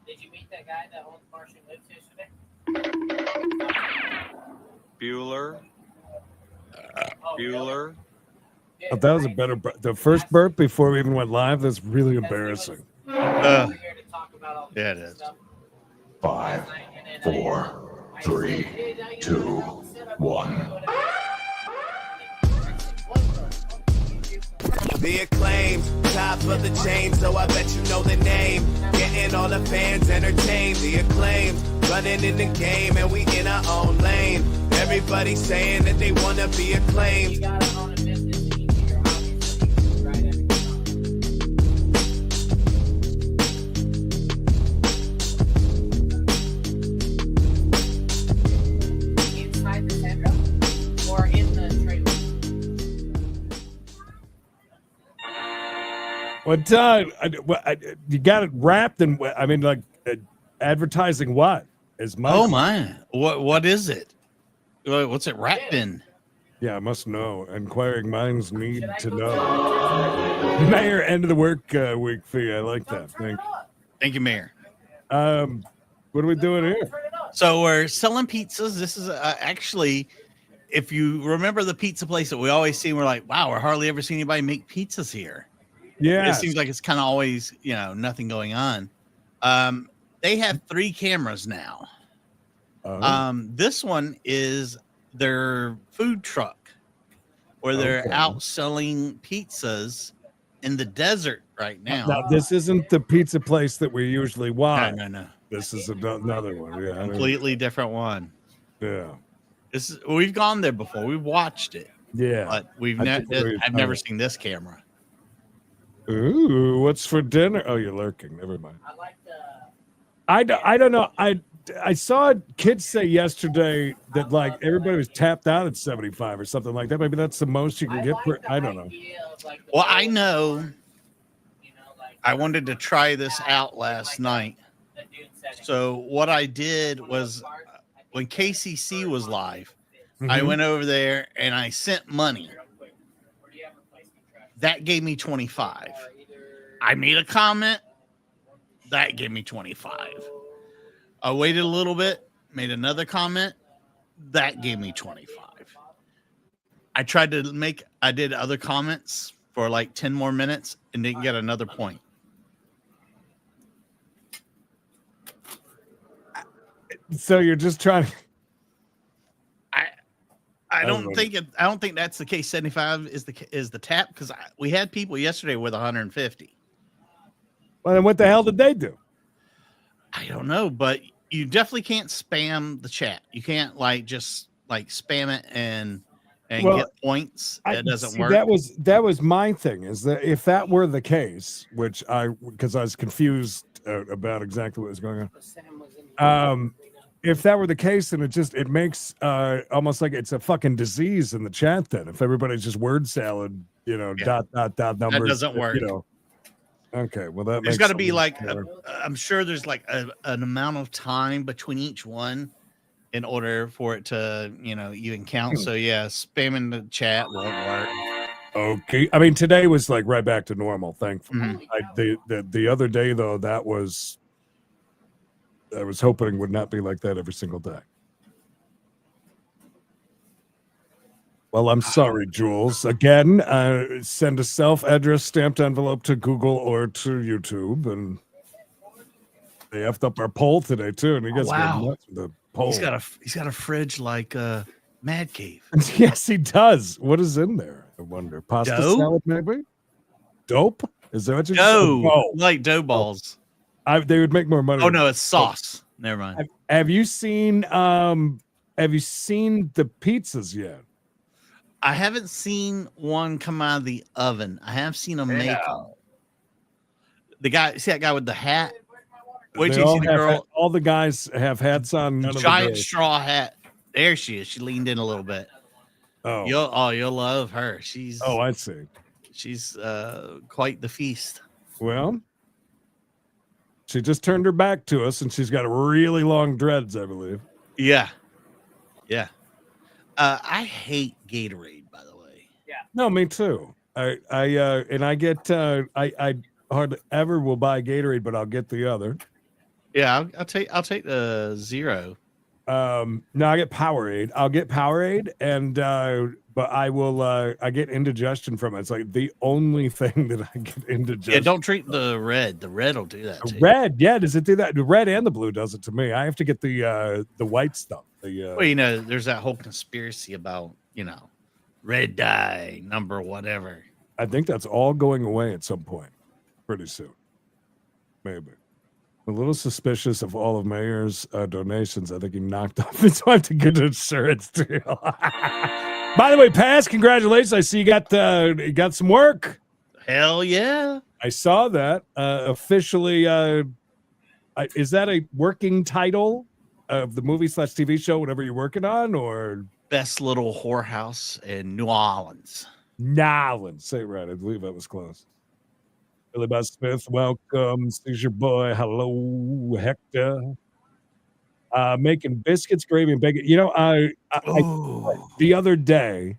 Did you meet that guy that owns Martian Lips yesterday? Bueller. Oh, really? Bueller. Yeah, Oh, that was a right. better the first burp before we even went live. That's really embarrassing. He was over here to talk about all the Yeah, it pizza is. stuff 5, last night, and then 4, I 3, said, "Hey, now you 2, know about the setup, 1. whatever." And then I said, "What The acclaimed, top of the chain, so I bet you know the name. Getting all the fans entertained. The acclaimed, running in the game, and we in our own lane. Everybody saying that they wanna be You acclaimed. gotta own a business to eat your hobbies, so you can write everything on. Inside the Sandra or in the trailer? What time? You got it wrapped in. I mean, like advertising. What is my? Oh my! What is it? What's it wrapped in? Yeah, I must know. Inquiring minds need Should I to go know. Mayor, end of the work week fee. I like that. Turn it up. Thank you, Mayor. What are we doing here? Turn it up. So we're selling pizzas. This is actually, if you remember the pizza place that we always see, we're like, wow, we're hardly ever seeing anybody make pizzas here. Yeah, It seems like it's kind of always, nothing going on. They have 3 cameras now. This one is their food truck where they're Okay. out selling pizzas in the desert right now. Now this isn't the pizza place that we usually watch. No. This is another one. Yeah, Completely different one. Yeah, We've gone there before. We've watched it, yeah. but I've never seen this camera. Ooh, what's for dinner? Oh, you're lurking. Never mind. I like the. I don't know. I saw kids say yesterday that like everybody was tapped out at 75 or something like that. Maybe that's the most you can get for. I don't know. Well, I know You know, like I wanted to try this out last night. the dude setting. So what I did was when KCC was live, I Mhm. went over there and I sent money. Where do you have replacement trash? That gave me 25. Or either- I made a comment. That gave me 25. I waited a little bit, made another comment. That gave me 25. I did other comments for like 10 more minutes and didn't get another point. So you're just trying. I don't don't think I don't think that's the case. 75 is the tap because we had people yesterday with 150. Well, then what the hell did they do? I don't know, but you definitely can't spam the chat. You can't just spam it and Well, get points. That doesn't see, work. That was my thing. Is that if that were the case, which because I was confused about exactly what was going on. Sam was in the If that were the case, then it makes almost like it's a fucking disease in the chat. Then if everybody's just word salad, dot numbers, doesn't work. Okay, well that There's makes got to be sense. like I'm sure there's like an amount of time between each one in order for it to even count. So yeah, spamming the chat won't work. Okay, I mean today was like right back to normal. Thankfully, Mhm. the other day though I was hoping would not be like that every single day. Well, I'm sorry, Jules. Again, send a self-address stamped envelope to Google or to YouTube, and they effed up our poll today too. And you guys wow. go nuts with the poll. He's got a fridge like Mad Cave. Yes, he does. What is in there? I wonder. Pasta Dough? salad, maybe. Dope? Is that what you Dough, like dough balls. They would make more money. Oh no, it's sauce. Never mind. Have you seen the pizzas yet? I haven't seen one come out of the oven. I have seen them make them. The guy, see that guy with the hat? Wait They till you all see the have girl, all the guys have hats on. None of the giant girls. straw hat. There she is. She leaned in a little bit. Oh, You'll love her. She's I see. she's quite the feast. Well, she just turned her back to us, and she's got really long dreads, I believe. Yeah. I hate Gatorade, by the way. No, me too. I hardly ever will buy Gatorade, but I'll get the other. Yeah, I'll take the 0. No, I get Powerade. I'll get Powerade, and but I will. I get indigestion from it. It's like the only thing that I get indigestion. Yeah, don't drink the red. The red will do that too. Red, yeah. Does it do that? The red and the blue does it to me. I have to get the white stuff. Well, you know, there's that whole conspiracy about, you know, red dye number whatever. I think that's all going away at some point, pretty soon. Maybe. A little suspicious of all of Mayor's donations. I think he knocked off his wife to get an insurance deal. By the way, Pass, congratulations. I see you got some work. Hell yeah. I saw that. Officially, is that a working title of the movie / TV show, whatever you're working on, or Best little whorehouse in New Orleans? Nolans? Say it right. I believe that was close. Billy Bob Smith, welcome. This is your boy. Hello, Hector. Making biscuits, gravy, and bacon. You know, I the other day,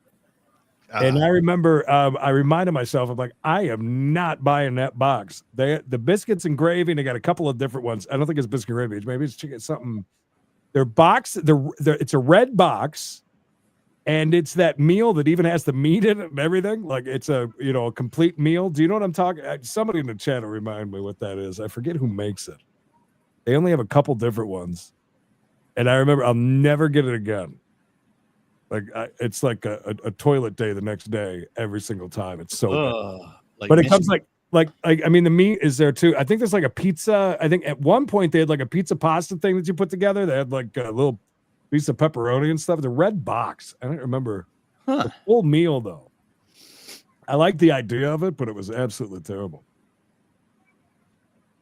and I remember I reminded myself, I'm like, I am not buying that box. The biscuits and gravy, and they got a couple of different ones. I don't think it's biscuit and gravy. Maybe it's chicken, something. Their box, it's a red box, and it's that meal that even has the meat in it and everything. Like it's a complete meal. Do you know what I'm talking? Somebody in the chat will remind me what that is. I forget who makes it. They only have a couple different ones, and I remember I'll never get it again. Like it's like a toilet day the next day every single time. It's so good. But it comes like I mean the meat is there too. I think there's like a pizza. I think at one point they had like a pizza pasta thing that you put together. They had like a little piece of pepperoni and stuff. The red box. I don't remember the full meal though. I like the idea of it, but it was absolutely terrible.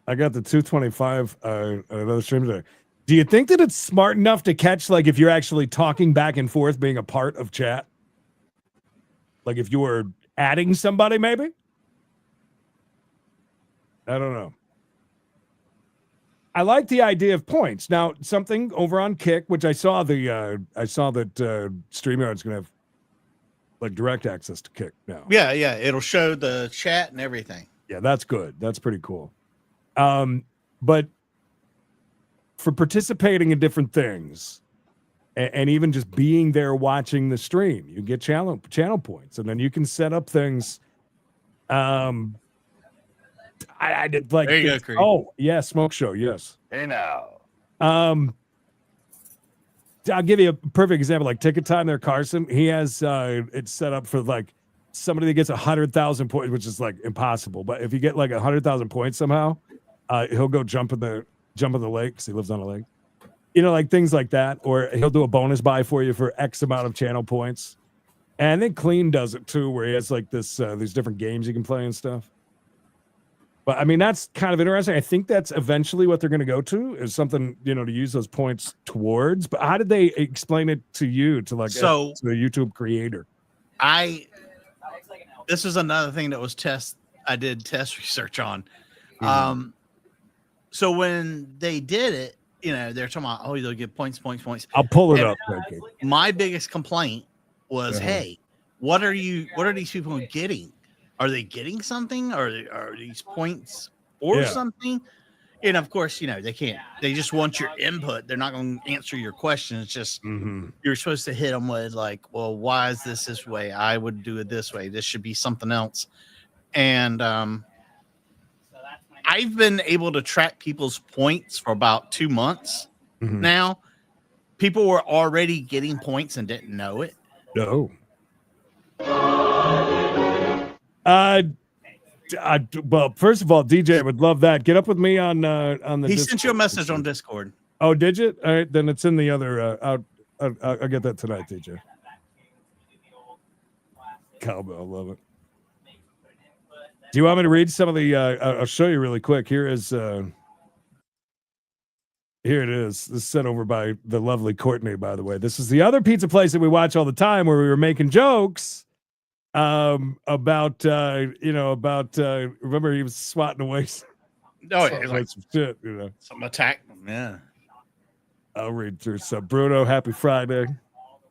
I got the 225 another stream today. Do you think that it's smart enough to catch, like, if you're actually talking back and forth, being a part of chat? Like, if you were adding somebody, maybe? I don't know. I like the idea of points. Now, something over on Kick, which I saw that StreamYard's going to have, like, direct access to Kick now. Yeah. It'll show the chat and everything. Yeah, that's good. That's pretty cool. But for participating in different things and even just being there watching the stream, you get channel points, and then you can set up things. I did like, there you go, Creed. Oh yeah, Smoke Show, yes. Hey now. I'll give you a perfect example, like Ticket Time there, Carson. He has it's set up for like somebody that gets 100,000 points, which is like impossible. But if you get like 100,000 points somehow, he'll go jump in the lake because he lives on a lake. You know, like things like that. Or he'll do a bonus buy for you for X amount of channel points. And I think Clean does it too, where he has like this these different games you can play and stuff. But I mean, that's kind of interesting. I think that's eventually what they're going to go to, is something, to use those points towards. But how did they explain it to you, to like to the YouTube creator? This is another thing that was I did test research on. Mm-hmm. So when they did it, they're talking about, they'll get points. I'll pull it up. My biggest complaint was, hey, what are these people getting? Are they getting something? Are these points or something? And of course, they can't. They just want your input. They're not going to answer your question. It's just you're supposed to hit them with like, well, why is this way? I would do it this way. This should be something else. And I've been able to track people's points for about 2 months now. People were already getting points and didn't know it. No. Well, first of all, DJ, I would love that. Get up with me on the. He Discord. sent you a message on Discord. Oh, did you? All right, then it's in the other. I'll get that tonight, DJ. Cowbell, love it. Do you want me to read some of the? I'll show you really quick. Here it is. This is sent over by the lovely Courtney, by the way. This is the other pizza place that we watch all the time, where we were making jokes about remember he was swatting away Like some shit, some attack. Yeah. I'll read through some. Bruno, happy Friday.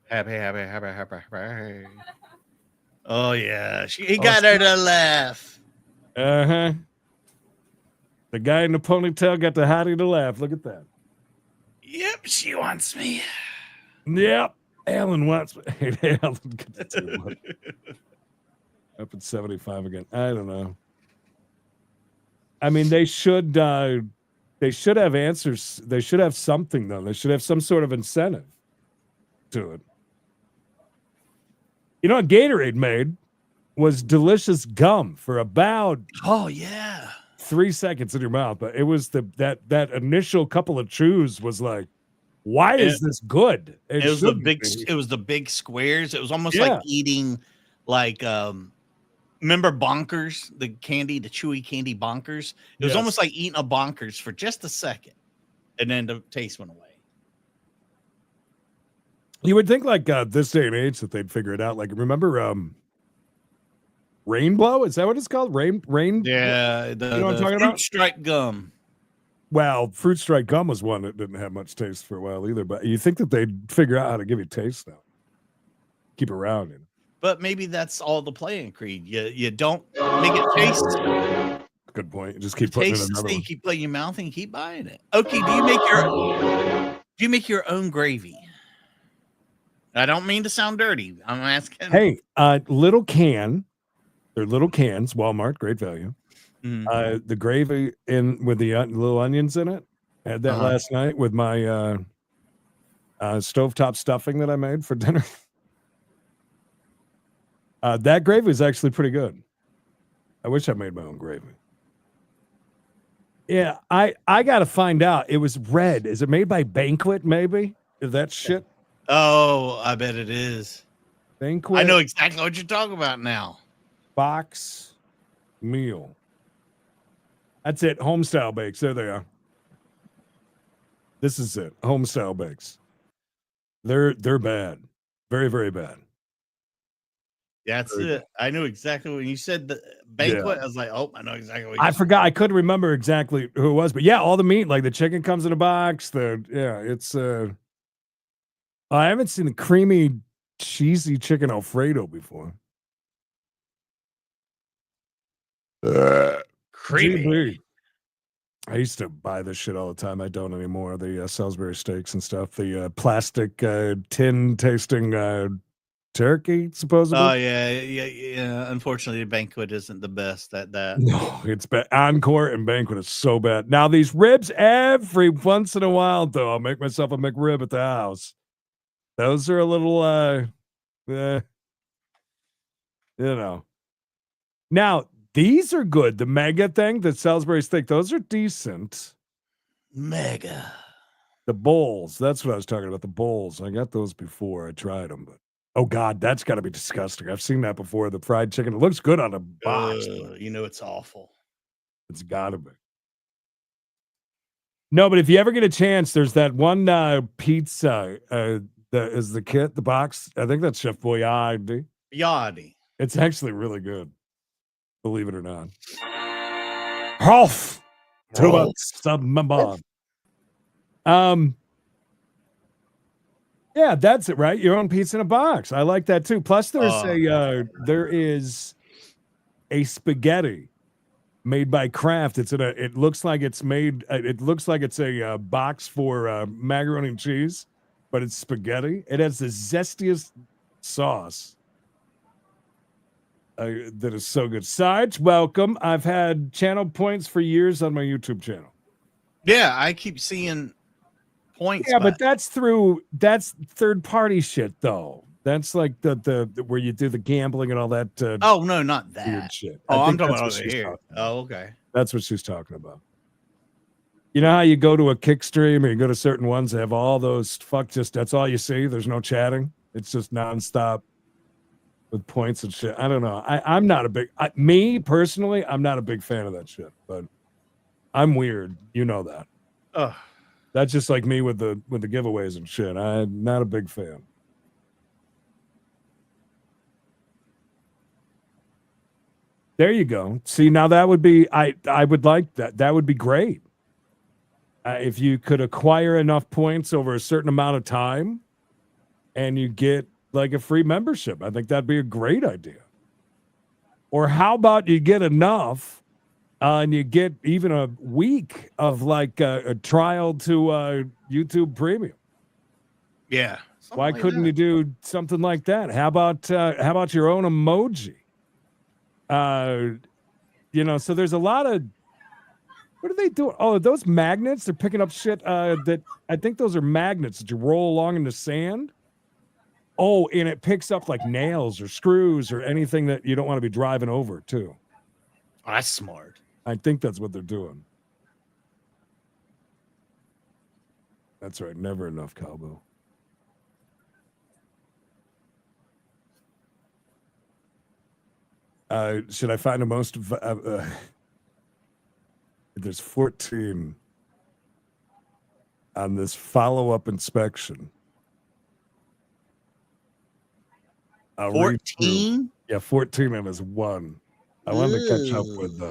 Happy. Oh yeah, he got her to laugh. The The guy in the ponytail got the hottie to laugh. Look at that. Yep, she wants me. Yep. Alan wants me. Hey, Alan, get the 2-1. Up at 75 again. I don't know. I mean, they should have answers. They should have something, though. They should have some sort of incentive to it. You know what Gatorade made was delicious gum for about Oh yeah. 3 seconds in your mouth, but it was that initial couple of chews was like, why is this good? It was the shouldn't big. be. It was the big squares. It was almost Yeah. like eating, like remember Bonkers, the candy, the chewy candy Bonkers. It was Yes. almost like eating a Bonkers for just a second, and then the taste went away. You would think like this day and age that they'd figure it out. Like remember Rainbow? Is that what it's called? Rain? Yeah, the, You know what I'm the talking fruit about? stripe gum. Well, Fruit Strike gum was one that didn't have much taste for a while either. But you think that they'd figure out how to give you taste now? Keep around, you know? But maybe that's all the playing creed. You don't make it taste. Good point. You just keep putting it in Taste another you one. keep playing your mouth and keep buying it. Okay, do you make your own gravy? I don't mean to sound dirty. I'm asking. Hey, little can. They're little cans. Walmart, great value. Mhm. The gravy in with the little onions in it. Had that last night with my stovetop stuffing that I made for dinner. That gravy is actually pretty good. I wish I made my own gravy. Yeah, I got to find out. It was red. Is it made by Banquet? Maybe is that shit Oh, I bet it is. Banquet? I know exactly what you're talking about now. Box meal. That's it. Homestyle bakes. There they are. This is it. Homestyle bakes. They're bad. Very, very bad. That's Very it. I knew exactly when you said the banquet. I was like, oh, I know exactly what I you're forgot. I couldn't remember exactly who it was, but yeah, all the meat, like the chicken comes in a box. It's I haven't seen the creamy, cheesy chicken Alfredo before. creamy. GB. I used to buy this shit all the time. I don't anymore. The Salisbury steaks and stuff. The plastic tin tasting turkey, supposedly. Oh yeah. Unfortunately, the banquet isn't the best at that. No, it's bad. Encore and Banquet is so bad. Now these ribs, every once in a while, though, I'll make myself a McRib at the house. Those are a little, you know. Now these are good. The mega thing, the Salisbury steak, those are decent. Mega. The bowls, that's what I was talking about. The bowls, I got those before. I tried them, but oh god, that's got to be disgusting. I've seen that before. The fried chicken, it looks good on a box. But You know it's awful. it's got to be. No, but if you ever get a chance, there's that one pizza. That is the kit, the box. I think that's Chef Boyardee. Yachty. It's actually really good, believe it or not. Rolf, too much sub. Yeah, that's it, right? Your own pizza in a box. I like that too. Plus, there is a spaghetti made by Kraft. It looks like it's made. It looks like it's a box for macaroni and cheese, but it's spaghetti. It has the zestiest sauce. That is so good. Sarge, welcome. I've had channel points for years on my YouTube channel. Yeah, I keep seeing points. Yeah, but that's third party shit though. That's like the where you do the gambling and all that. Oh no, not that. Weird shit. Oh, I I'm think talking that's about what over she's here. talking about. Oh, okay. That's what she's talking about. You know how you go to a kick stream or you go to certain ones that have all those that's all you see. There's no chatting. It's just nonstop with points and shit. I don't know. I'm not a big me personally, I'm not a big fan of that shit, but I'm weird. You know that. Oh, That's just like me with the giveaways and shit. I'm not a big fan. There you go. See, now that would be I would like that. That would be great. If you could acquire enough points over a certain amount of time and you get like a free membership. I think that'd be a great idea. Or how about you get enough And you get even a week of like a trial to YouTube Premium. Yeah. Why couldn't you do something like that? How about your own emoji? So there's a lot of, what are they doing? Oh, those magnets, they're picking up shit that I think those are magnets that you roll along in the sand. Oh, and it picks up like nails or screws or anything that you don't want to be driving over too. Oh, that's smart. I think that's what they're doing. That's right. Never enough, Calbo. Should I find the most? There's 14 on this follow-up inspection. 14? Yeah, 14 and is one. I wanted to catch up with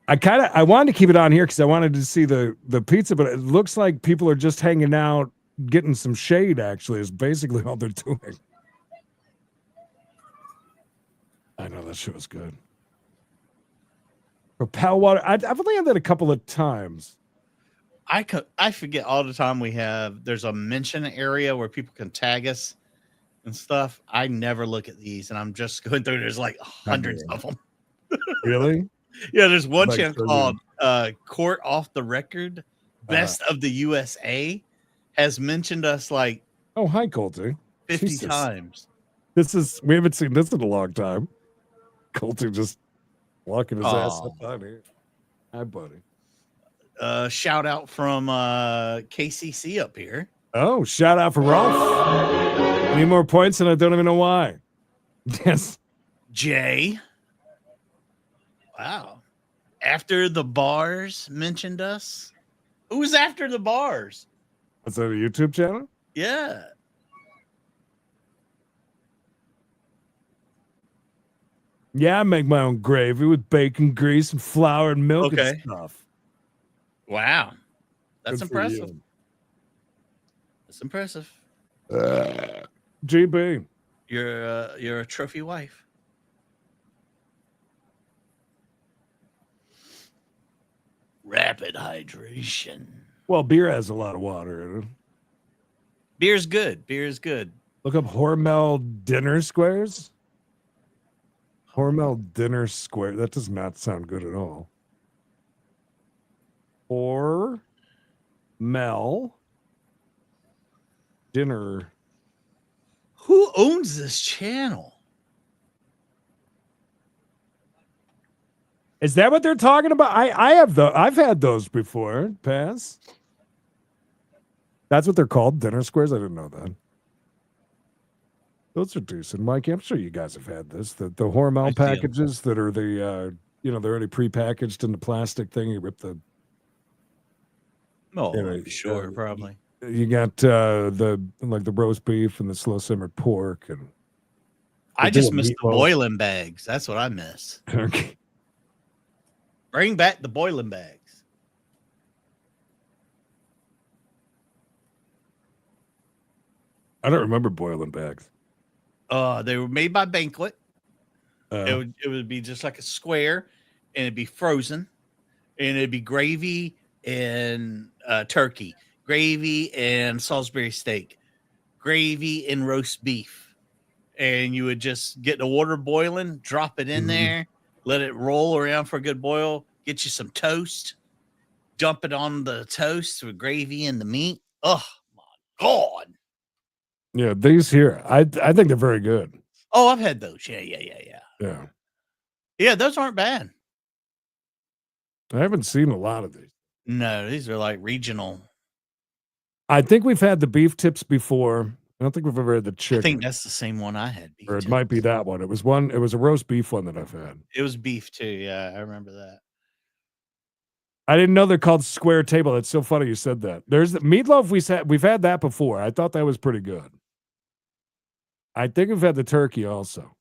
I wanted to keep it on here because I wanted to see the pizza, but it looks like people are just hanging out, getting some shade, actually, is basically all they're doing. I know that shit was good. Propel water. I've only had that a couple of times. I forget all the time there's a mention area where people can tag us and stuff. I never look at these, and I'm just going through. There's like hundreds of them. Really? Yeah, there's one Like channel called Court Off the Record, Best of the USA, has mentioned us like oh, hi, Colty. 50 Jesus. times. We haven't seen this in a long time. Colty just walking his ass up on here. Hi, buddy. Shout out from KCC up here. Oh, shout out for Rolf. Any more points, and I don't even know why. Yes. Jay. Wow. After the Bars mentioned us. Who was After the Bars? Was that a YouTube channel? Yeah. Yeah, I make my own gravy with bacon grease and flour and milk and stuff. Wow. That's Good for impressive. you. That's impressive. GB. You're a trophy wife. Rapid hydration. Well, beer has a lot of water in it. Beer's good. Beer is good. Look up Hormel dinner squares. Hormel dinner square. That does not sound good at all. Hormel dinner. Who owns this channel? Is that what they're talking about? I've had those before. Pass. That's what they're called, dinner squares. I didn't know that. Those are decent, Mike. I'm sure you guys have had this. The Hormel packages that are they're already prepackaged in the plastic thing. You rip the. Oh, sure, probably. You got the roast beef and the slow simmered pork, and I just miss the boiling bags. That's what I miss. Turkey. Bring back the boiling bags. I don't remember boiling bags. They were made by Banquet. It would be just like a square, and it'd be frozen, and it'd be gravy and turkey, gravy and Salisbury steak, gravy and roast beef, and you would just get the water boiling, drop it in there, let it roll around for a good boil, get you some toast, dump it on the toast with gravy and the meat. Oh my God. Yeah, these here, I think they're very good. Oh, I've had those. Yeah. Yeah, those aren't bad. I haven't seen a lot of these. No, these are like regional. I think we've had the beef tips before. I don't think we've ever had the chicken. I think that's the same one I had. Or it might be that one. It was a roast beef one that I've had. It was beef too. Yeah, I remember that. I didn't know they're called square table. That's so funny you said that. There's the meatloaf we've had that before. I thought that was pretty good. I think we've had the turkey also.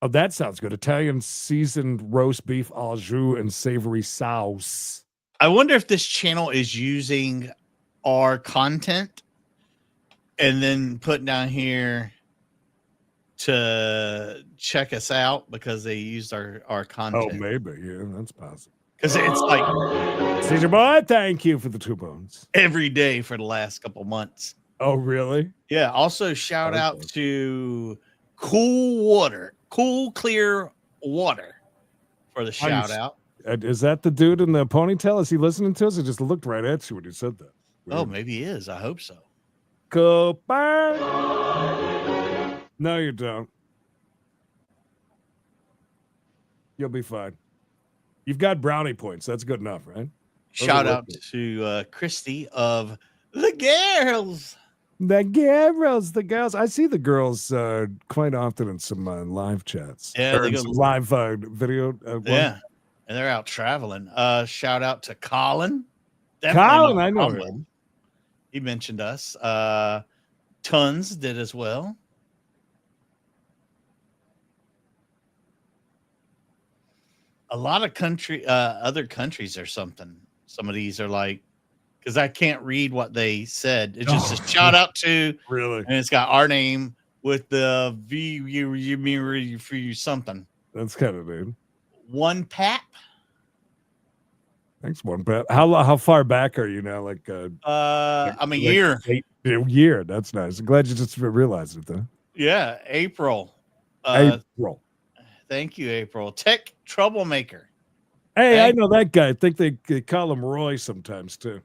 Oh, that sounds good. Italian seasoned roast beef au jus and savory sauce. I wonder if this channel is using our content and then putting down here to check us out because they used our content. Oh, maybe. Yeah, that's possible. Because it's like Caesar boy, thank you for the 2 bones. every day for the last couple months. Oh, really? Yeah. Also, shout Okay. out to Cool Clear Water for the shout Nice. out. Is that the dude in the ponytail? Is he listening to us? He just looked right at you when he said that. Oh, maybe he is. I hope so. Cooper. No, you don't. You'll be fine. You've got brownie points. That's good enough, right? Shout are out to Christy of the Girls. The girls. I see the girls quite often in some live chats. Yeah, Or they in go- some live video. Yeah. And they're out traveling. Shout out to Colin. Colin, not I know Cromwell. him. He mentioned us. Tons did as well. A lot of other countries or something. Some of these are like, because I can't read what they said. It's just a shout out to, Really? and it's got our name with the for you something. That's kind of dude. One Pap. Thanks, one Pat. How far back are you now? Like I'm a like year. a year. That's nice. I'm glad you just realized it though. Yeah, April. April. Thank you, April. Tech Troublemaker. Hey, Thank- I know that guy. I think they call him Roy sometimes too.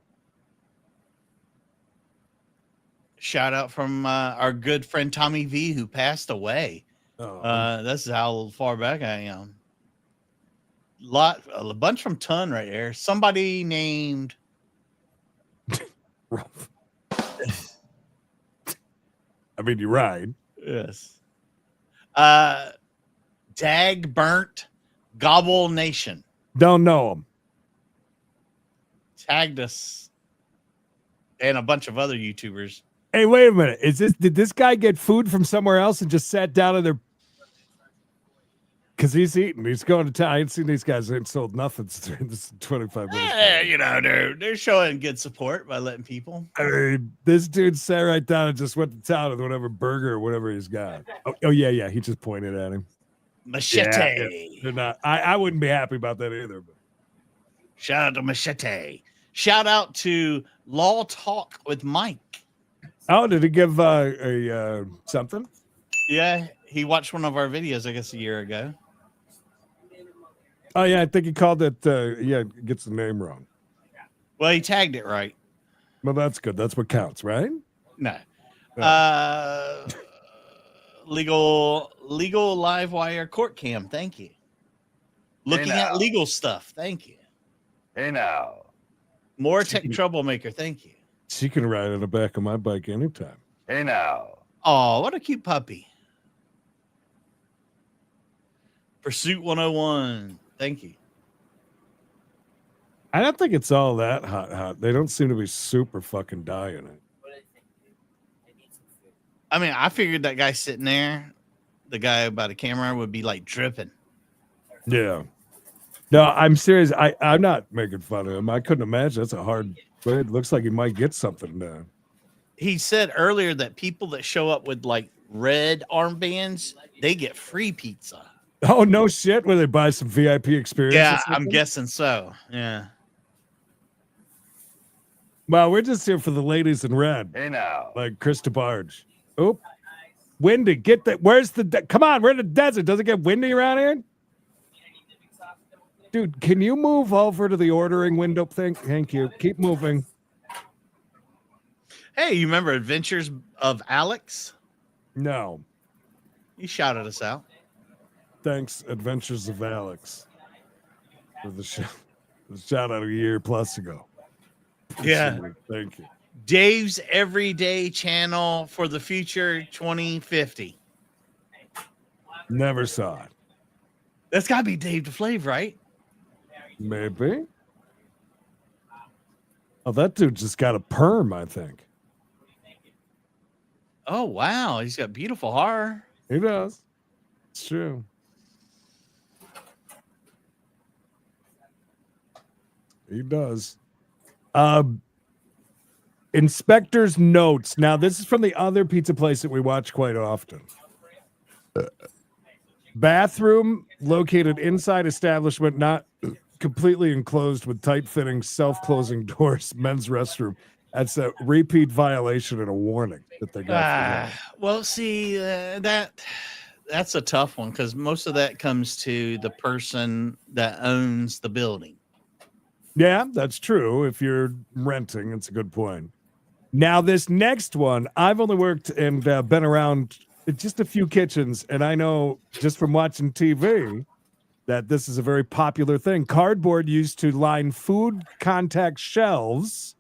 Shout out from our good friend Tommy V, who passed away. Oh, That's how far back I am. A bunch from Ton right there. Somebody named rough. I mean, you're right. yes. Dag Burnt Gobble Nation Don't know him. tagged us and a bunch of other YouTubers. Hey, wait a minute. Did this guy get food from somewhere else and just sat down in their? Because he's eating. He's going to town. I ain't seen these guys ain't sold nothing during this 25 minutes. They're showing good support by letting people. I mean, this dude sat right down and just went to town with whatever burger or whatever he's got. Oh yeah. He just pointed at him. Machete. They're not. I wouldn't be happy about that either. But Shout out to Machete. Shout out to Law Talk with Mike. oh, did he give a something? Yeah, he watched one of our videos, I guess, a year ago. Oh yeah, I think he called it. Gets the name wrong. Well, he tagged it right. Well, that's good. That's what counts, right? No. Oh. Legal live wire court cam. Thank you. Looking at now. legal stuff. Thank you. Hey now. More tech troublemaker. Thank you. She can ride on the back of my bike anytime. Hey now. Oh, what a cute puppy. Pursuit 101. Thank you. I don't think it's all that hot. They don't seem to be super fucking dying it. I mean, I figured that guy sitting there, the guy by the camera, would be like dripping. Yeah. No, I'm serious. I'm not making fun of him. I couldn't imagine. That's a hard. But it looks like he might get something done. He said earlier that people that show up with like red armbands, they get free pizza. Oh no shit! Where they buy some VIP experience? Yeah, or I'm something? guessing so. Yeah. Well, we're just here for the ladies in red, Hey now. like Chris DeBarge. Oh, windy. Get that. Where's the? Come on, we're in the desert. Does it get windy around here? Dude, can you move over to the ordering window thing? Thank you. Keep moving. Hey, you remember Adventures of Alex? No, He shouted us out. thanks. Adventures of Alex for the shout out a year plus ago. Yeah. Thank you. Dave's Everyday Channel for the Future 2050. Never saw it. That's got to be Dave DeFlave, right? Maybe. Oh, that dude just got a perm, I think. Oh, wow. He's got beautiful hair. He does. It's true. He does. Inspector's notes. Now, this is from the other pizza place that we watch quite often. Bathroom located inside establishment not completely enclosed with tight-fitting, self-closing doors. Men's restroom. That's a repeat violation and a warning that they got. For that. Well, see, that's a tough one because most of that comes to the person that owns the building. Yeah, that's true. If you're renting, it's a good point. Now, this next one, I've only worked and been around just a few kitchens, and I know just from watching TV that this is a very popular thing. Cardboard used to line food contact shelves,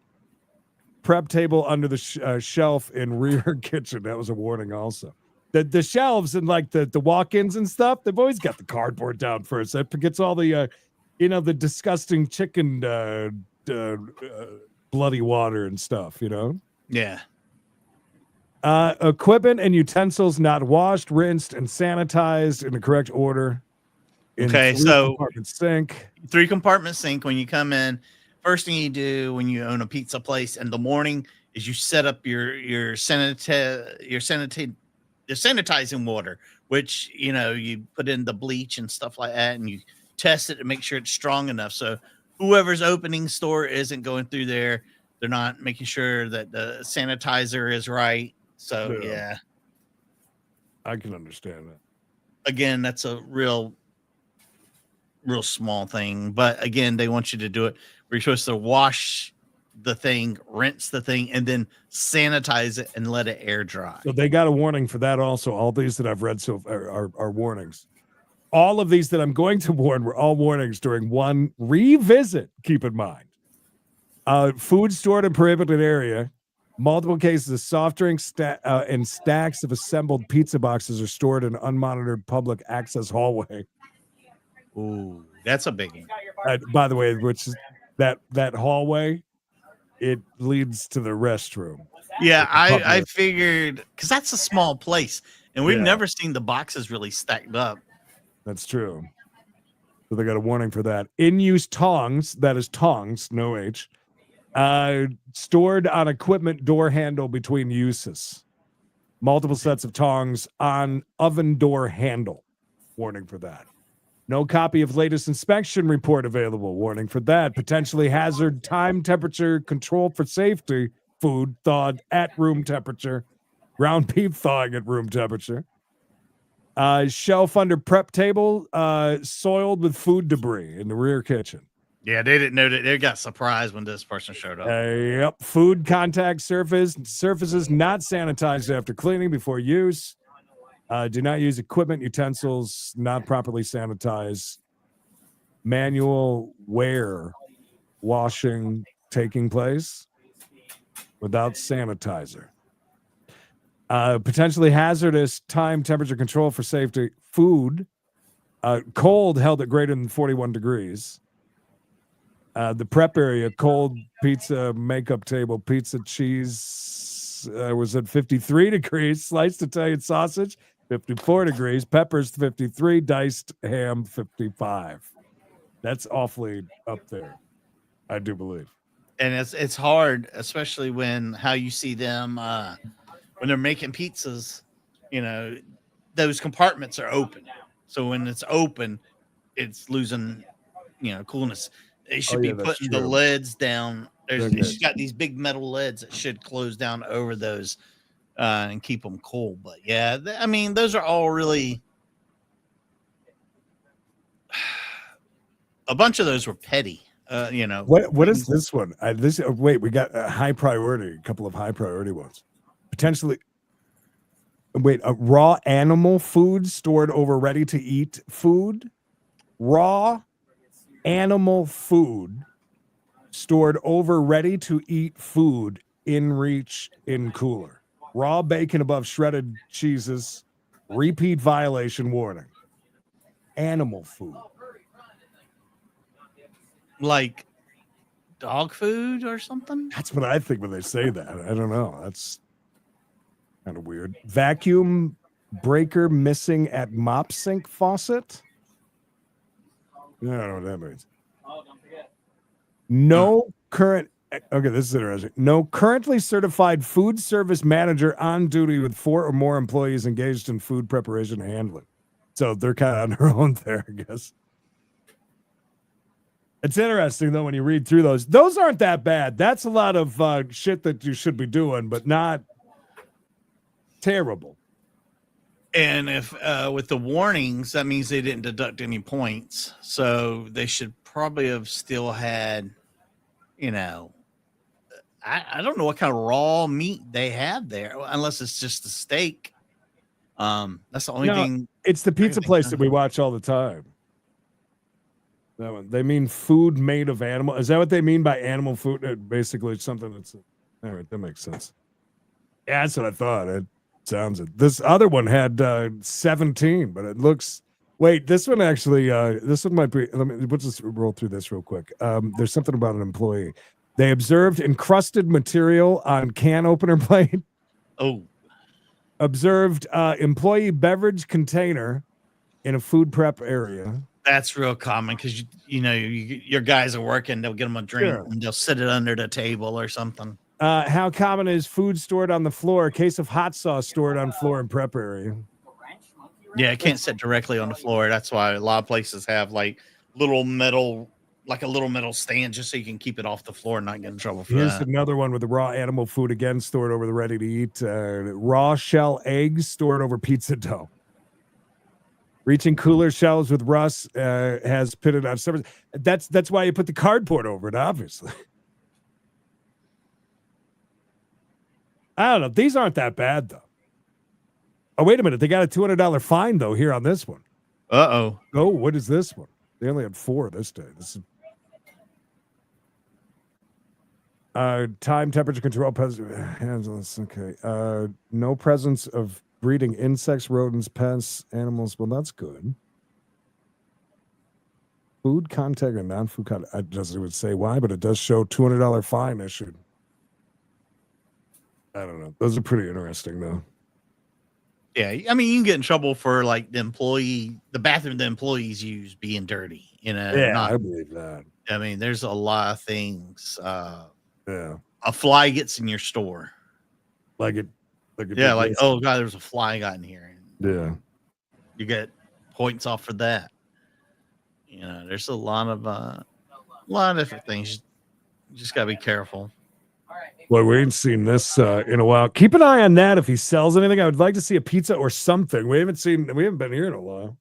prep table under the shelf in rear kitchen. That was a warning also. The shelves and like the walk-ins and stuff, they've always got the cardboard down first. That gets all the, the disgusting chicken bloody water and stuff, Yeah. Equipment and utensils not washed, rinsed, and sanitized in the correct order. Okay, so compartment sink. 3-compartment sink. When you come in, first thing you do when you own a pizza place in the morning is you set up your sanitizing water, which you put in the bleach and stuff like that, and you test it to make sure it's strong enough. So whoever's opening store isn't going through there. They're not making sure that the sanitizer is right. So yeah. I can understand that. Again, that's a real small thing, but again, they want you to do it. We're supposed to wash the thing, rinse the thing, and then sanitize it and let it air dry. So they got a warning for that also. All these that I've read so are warnings. All of these that I'm going to warn were all warnings during one revisit. Keep in mind, food stored in prohibited area. Multiple cases of soft drinks and stacks of assembled pizza boxes are stored in unmonitored public access hallway. Ooh, that's a biggie. By the way, which is that hallway, it leads to the restroom. Yeah, I figured because that's a small place, and we've never seen the boxes really stacked up. That's true. So they got a warning for that. In-use tongs, that is tongs, no H, stored on equipment door handle between uses. Multiple sets of tongs on oven door handle. Warning for that. No copy of latest inspection report available. Warning for that. Potentially hazard time temperature control for safety. Food thawed at room temperature. Ground beef thawing at room temperature. Shelf under prep table soiled with food debris in the rear kitchen. Yeah, they didn't know that. They got surprised when this person showed up. Yep. Food contact surfaces not sanitized after cleaning before use. Do not use equipment, utensils not properly sanitized. Manual wear washing taking place without sanitizer. Potentially hazardous time temperature control for safety. Food cold held at greater than 41 degrees. The prep area, cold pizza makeup table, pizza cheese was at 53 degrees. Sliced Italian sausage, 54 degrees. Peppers, 53. Diced ham, 55. That's awfully up there, I do believe. And it's hard, especially when how you see them when they're making pizzas. Those compartments are open. So when it's open, it's losing, coolness. They should be putting the lids down. It's got these big metal lids that should close down over those and keep them cool. But yeah, those are all really. A bunch of those were petty. What is this one? Wait, we got a high priority. A couple of high priority ones. Potentially. Wait, raw animal food stored over ready to eat food. Raw animal food stored over ready to eat food in reach in cooler. Raw bacon above shredded cheeses. Repeat violation warning. Animal food. Like dog food or something? That's what I think when they say that. I don't know. That's kind of weird. Vacuum breaker missing at mop sink faucet. I don't know what that means. No current. Okay, this is interesting. No currently certified food service manager on duty with 4 or more employees engaged in food preparation and handling. So they're kind of on their own there, I guess. It's interesting though when you read through those. Those aren't that bad. That's a lot of shit that you should be doing, but not terrible. And if with the warnings, that means they didn't deduct any points. So they should probably have still had, you know, I don't know what kind of raw meat they have there, unless it's just a steak. That's the only thing. It's the pizza place that we watch all the time. That one. They mean food made of animal. Is that what they mean by animal food? Basically, it's something that's. All right, that makes sense. Yeah, that's what I thought. It sounds it. This other one had 17, but it looks. Wait, this one actually. This one might be. Let's just roll through this real quick. There's something about an employee. They observed encrusted material on can opener plate. Oh. Observed employee beverage container in a food prep area. That's real common because your guys are working. They'll get them a drink and they'll sit it under the table or something. How common is food stored on the floor? A case of hot sauce stored on floor in prep area. Yeah, it can't sit directly on the floor. That's why a lot of places have like a little metal stand just so you can keep it off the floor and not get in trouble for Here's that. another one with the raw animal food again stored over the ready to eat. Raw shell eggs stored over pizza dough. Reaching cooler shelves with rust has pitted on surface. That's why you put the cardboard over it, obviously. I don't know. These aren't that bad, though. Oh, wait a minute. They got a $200 fine, though, here on this one. Uh-oh. Oh, what is this one? They only had 4 this day. This is time, temperature control, hands. Okay. No presence of breeding insects, rodents, pests, animals. Well, that's good. Food contact and non-food contact. It doesn't even say why, but it does show $200 fine issued. I don't know. Those are pretty interesting, though. Yeah, I mean, you can get in trouble for like the bathroom the employees use being dirty. I believe that. I mean, there's a lot of things. Yeah. A fly gets in your store. Oh God, there's a fly got in here. Yeah. You get points off for that. There's a lot of different things. You just gotta be careful. Well, we ain't seen this in a while. Keep an eye on that if he sells anything. I would like to see a pizza or something. We haven't been here in a while.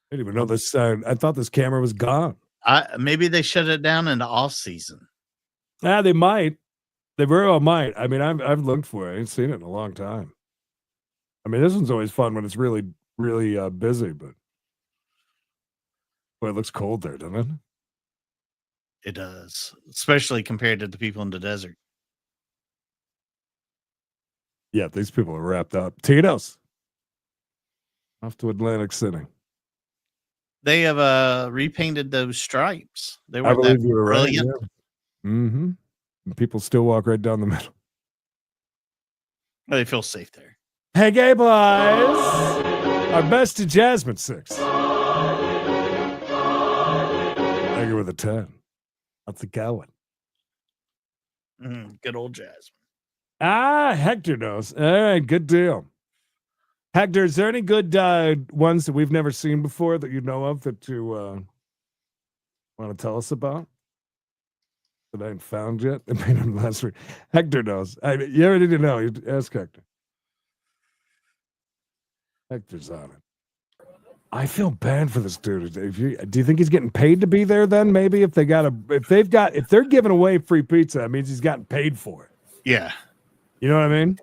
I didn't even know this. I thought this camera was gone. Maybe they shut it down in the off season. They might. They very well might. I mean, I've looked for it. I ain't seen it in a long time. I mean, this one's always fun when it's really, really busy, but boy, it looks cold there, doesn't it? It does, especially compared to the people in the desert. Yeah, these people are wrapped up. Tito's off to Atlantic City. They have repainted those stripes. They were I believe you were brilliant. right. Yeah. Mm-hmm. And people still walk right down the middle. They feel safe there. Hey, gay boys! Our best to Jasmine 6. Thank you with a 10. How's it going? Good old Jasmine. Hector knows. All right, good deal. Hector, is there any good ones that we've never seen before that you know of that you want to tell us about? That I ain't found yet? I made him last week. Hector knows. You ever need to know? You ask Hector. Hector's on it. I feel bad for this dude. Do you think he's getting paid to be there then? Maybe if they're giving away free pizza, that means he's gotten paid for it. Yeah. You know what I mean?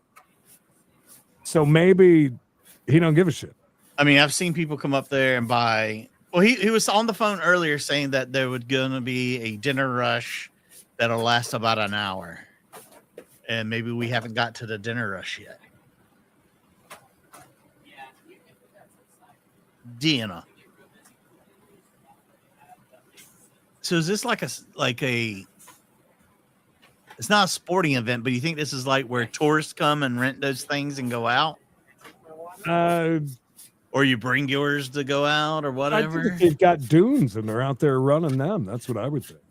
So maybe he don't give a shit. I mean, I've seen people come up there and buy. Well, he was on the phone earlier saying that there would gonna be a dinner rush that'll last about an hour. And maybe we haven't got to the dinner rush yet. Deanna. So is this like a it's not a sporting event, but you think this is like where tourists come and rent those things and go out? Or you bring yours to go out or whatever? I think they've got dunes and they're out there running them. That's what I would think.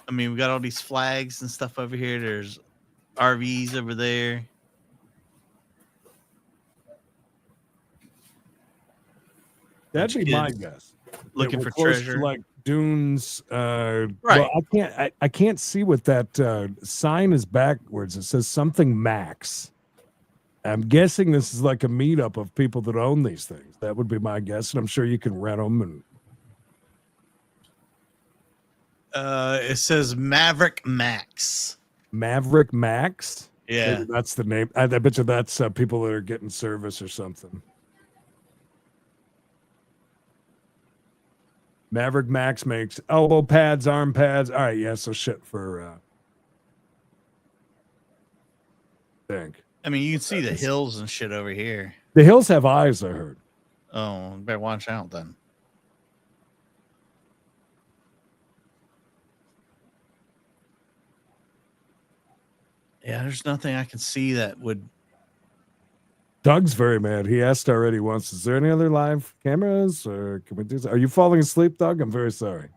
I mean, we got all these flags and stuff over here. There's RVs over there. That'd be my guess. looking were for close treasure. to like dunes. Right. Well, I can't see what that sign is backwards. It says something Max. I'm guessing this is like a meetup of people that own these things. That would be my guess, and I'm sure you can rent them. And It says Maverick Max. Maverick Max. Yeah. Maybe that's the name. I bet you that's people that are getting service or something. Maverick Max makes elbow pads, arm pads. All right, yeah, so shit for think. I mean, you can see the hills and shit over here. The hills have eyes, I heard. Oh, better watch out then. Yeah, there's nothing I can see that would. Doug's very mad. He asked already once, is there any other live cameras or can we do Are you falling asleep, Doug? I'm very sorry.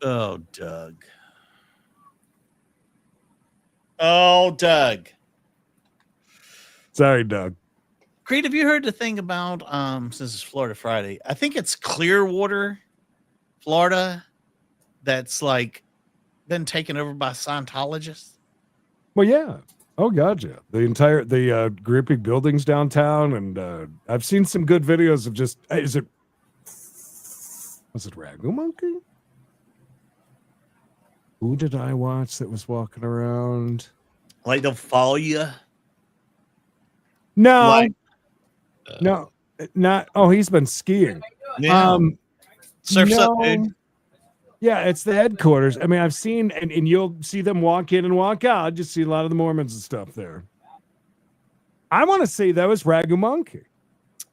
Oh, Doug. Oh, Doug. Sorry, Doug. Creed, have you heard the thing about since it's Florida Friday? I think it's Clearwater, Florida, that's like been taken over by Scientologists. Well, yeah. Oh, God, yeah. The gripping buildings downtown, and I've seen some good videos of just. Was it Ragu Monkey? Who did I watch that was walking around? Like they'll follow you. No, Like, no, not. Oh, he's been skiing. yeah. Surf's up, no. dude. Yeah, it's the headquarters. I mean, I've seen, and you'll see them walk in and walk out. Just see a lot of the Mormons and stuff there. I want to say that was Ragu Monkey.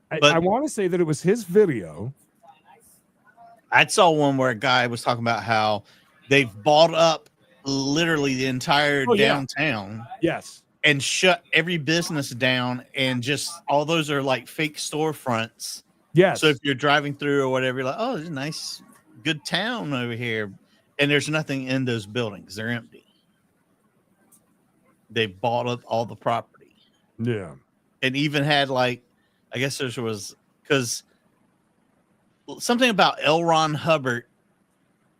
I want to say that it was his video. I saw one where a guy was talking about how they've bought up literally the entire downtown. Yes. And shut every business down, and just all those are like fake storefronts. Yes. So if you're driving through or whatever, you're like, oh, there's a nice, good town over here. And there's nothing in those buildings. They're empty. They bought up all the property. Yeah. And even had like, I guess there was, because something about L. Ron Hubbard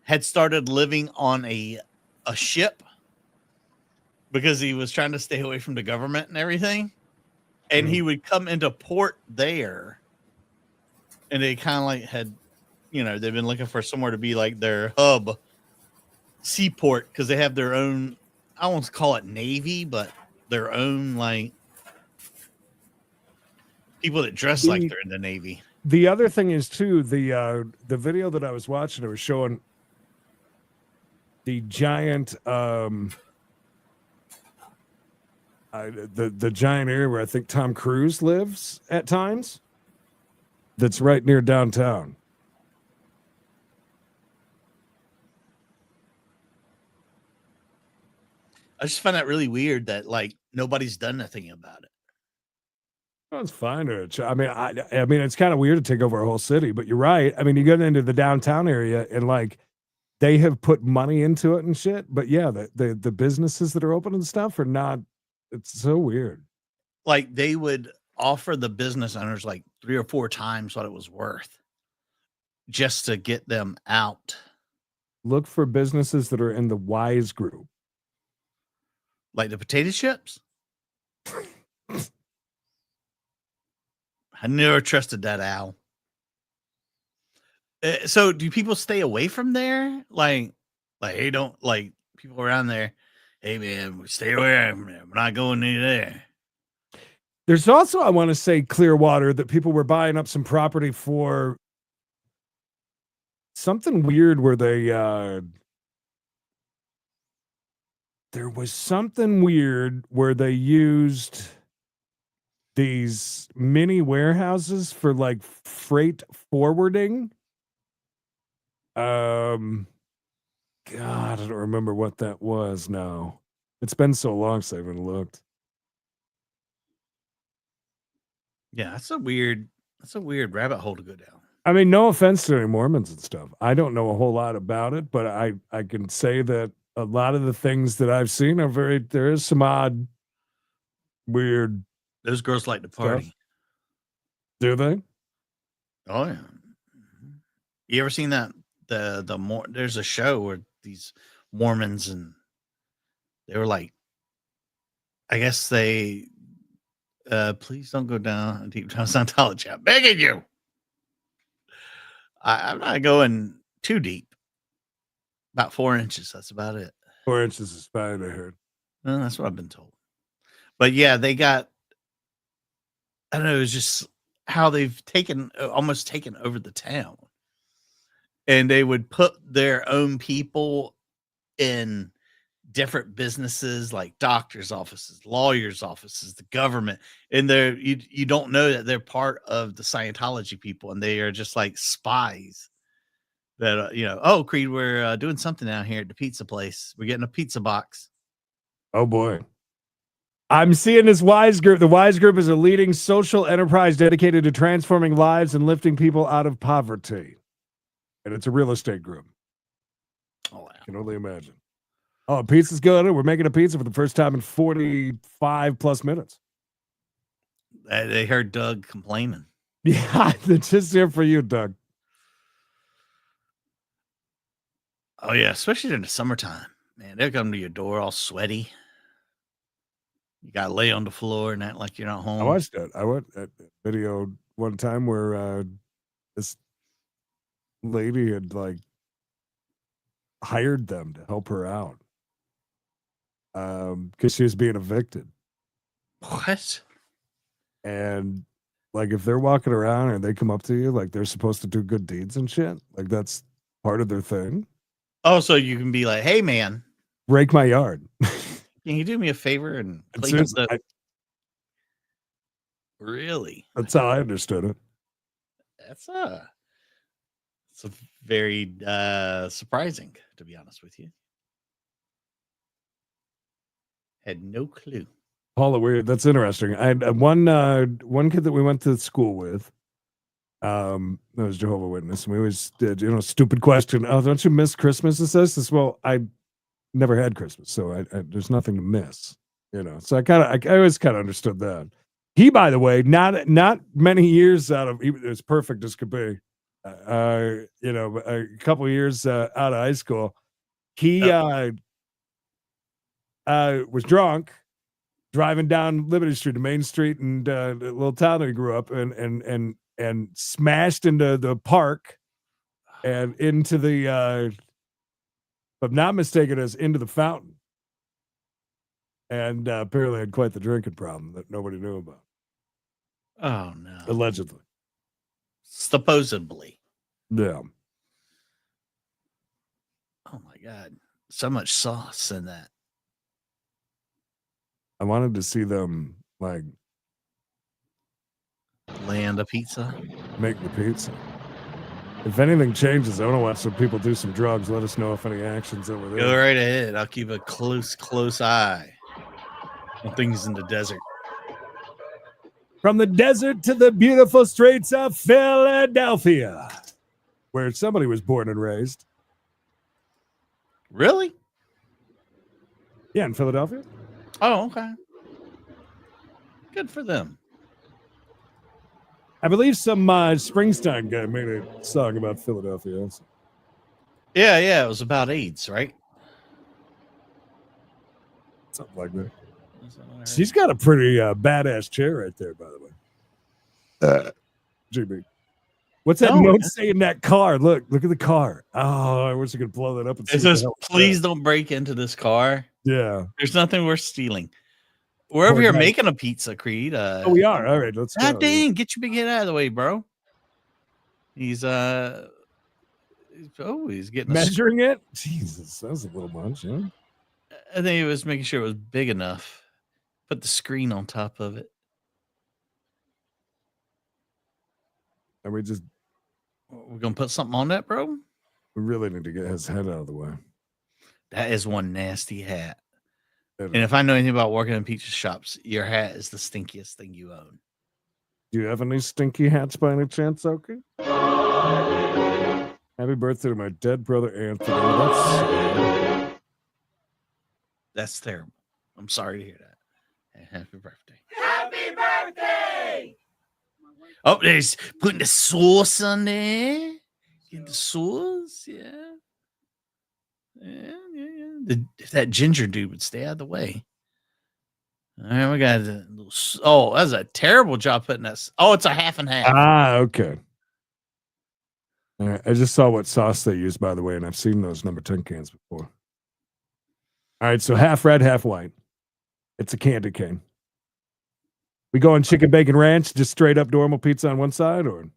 had started living on a ship because he was trying to stay away from the government and everything. And he would come into port there. And they kind of like had, they've been looking for somewhere to be like their hub seaport because they have their own, I won't call it Navy, but their own like people that dress like they're in the Navy. The other thing is too, the video that I was watching, it was showing the giant the giant area where I think Tom Cruise lives at times. That's right near downtown. I just find that really weird that like nobody's done nothing about it. Well, it's fine. I mean, it's kind of weird to take over a whole city, but you're right. I mean, you get into the downtown area and like they have put money into it and shit. But yeah, the businesses that are open and stuff are not. It's so weird. Like they would offer the business owners like 3 or 4 times what it was worth just to get them out. Look for businesses that are in the WISE group. Like the potato chips? I never trusted that Al. So do people stay away from there? Like, hey, don't like people around there. Hey man, stay away from there. We're not going near there. There's also, I want to say, Clearwater, that people were buying up some property for something weird where they there was something weird where they used these mini warehouses for like freight forwarding. God, I don't remember what that was now. It's been so long since I haven't looked. Yeah, that's a weird rabbit hole to go down. I mean, no offense to any Mormons and stuff. I don't know a whole lot about it, but I can say that a lot of the things that I've seen are there is some odd, weird. Those girls like to party. Do they? Oh yeah. You ever seen that? There's a show where these Mormons and they were like, I guess they, please don't go down deep down Scientology. I'm begging you. I'm not going too deep. About 4 inches. That's about it. 4 inches is fine, I heard. Well, that's what I've been told. But yeah, they got, I don't know, it's just how they've almost taken over the town. And they would put their own people in different businesses like doctors' offices, lawyers' offices, the government. And you don't know that they're part of the Scientology people, and they are just like spies that, oh, Creed, we're doing something out here at the pizza place. We're getting a pizza box. Oh, boy. I'm seeing this WISE group. The WISE group is a leading social enterprise dedicated to transforming lives and lifting people out of poverty. And it's a real estate group. Oh, wow. I can only imagine. Oh, pizza's good. We're making a pizza for the first time in 45 plus minutes. They heard Doug complaining. Yeah, it's just here for you, Doug. Oh, yeah, especially in the summertime. Man, they'll come to your door all sweaty. You got to lay on the floor and act like you're not home. I watched that. I watched that video one time where this lady had like hired them to help her out because she was being evicted. What? And like if they're walking around and they come up to you like they're supposed to do good deeds and shit, like that's part of their thing. Oh, so you can be like, hey man, rake my yard. Can you do me a favor and clean up the... Really? That's how I understood it. It's a very surprising, to be honest with you. Had no clue. Paula, weird. That's interesting. I had one kid that we went to school with. That was Jehovah's Witness, and we always did, stupid question. Oh, don't you miss Christmas? It says, well, I never had Christmas, so I there's nothing to miss, So I always kind of understood that. He, by the way, not many years out of, he was as perfect as could be. A couple of years out of high school, he was drunk driving down Liberty Street to Main Street and the little town that he grew up in, and smashed into the park and into the, if I'm not mistaken, as into the fountain. And apparently had quite the drinking problem that nobody knew about. Oh, no. Allegedly. Supposedly. Yeah. Oh, my God. So much sauce in that. I wanted to see them, like, land a pizza. Make the pizza. If anything changes, I want to watch some people do some drugs. Let us know if any action's over there. Go right ahead. I'll keep a close eye on things in the desert. From the desert to the beautiful streets of Philadelphia, where somebody was born and raised. Really? Yeah, in Philadelphia. Oh, okay. Good for them. I believe some Springsteen guy made a song about Philadelphia also. Yeah, it was about AIDS, right? Something like that. She's got a pretty badass chair right there, by the way. GB. What's that note say in that car? Look at the car. Oh, I wish I could blow that up. And see it says, please don't break into this car. Yeah. There's nothing worth stealing. We're over here making a pizza, Creed. Oh, we are. All right, let's go. God dang, get your big head out of the way, bro. He's getting measuring it. Jesus, that was a little much, yeah. I think he was making sure it was big enough. Put the screen on top of it. And we're gonna put something on that, bro. We really need to get his head out of the way. That is one nasty hat. And if I know anything about working in pizza shops, your hat is the stinkiest thing you own. Do you have any stinky hats by any chance, Oki? Happy birthday to my dead brother Anthony. That's terrible. I'm sorry to hear that. Happy birthday. Happy birthday! Oh, there's putting the sauce on there. Get the sauce, yeah. If that ginger dude would stay out of the way. All right, we got a little. Oh, that's a terrible job putting us. Oh, it's a half and half. Ah, okay. All right. I just saw what sauce they use, by the way, and I've seen those number 10 cans before. All right, so half red, half white. It's a candy cane. We going chicken bacon ranch, just straight up normal pizza on one side, or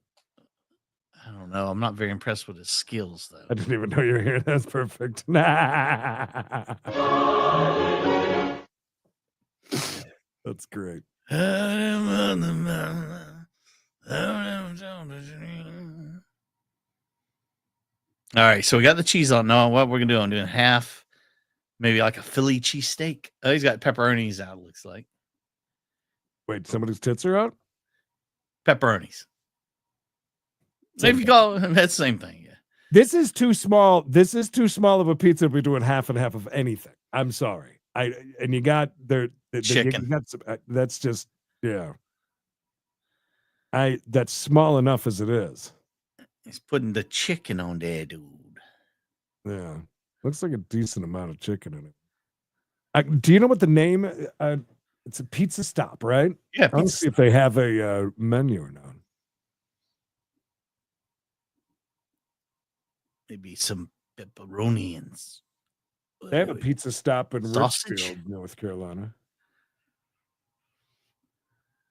I don't know. I'm not very impressed with his skills, though. I didn't even know you were here. That's perfect. That's great. All right, so we got the cheese on. No, what we're gonna do? I'm doing half, maybe like a Philly cheesesteak. Oh, he's got pepperonis out. It looks like Wait, somebody's tits are out? pepperonis. Maybe you call that's the same thing. Yeah. This is too small. This is too small of a pizza to be doing half and half of anything. I'm sorry. And you got the Chicken. You got some, that's just yeah. That's small enough as it is. He's putting the chicken on there, dude. Yeah, looks like a decent amount of chicken in it. Do you know what the name? It's a Pizza Stop, right? Yeah, I want to see if they have a menu or not. maybe some pepperoni and They have a Pizza Stop in Sausage? Richfield, North Carolina.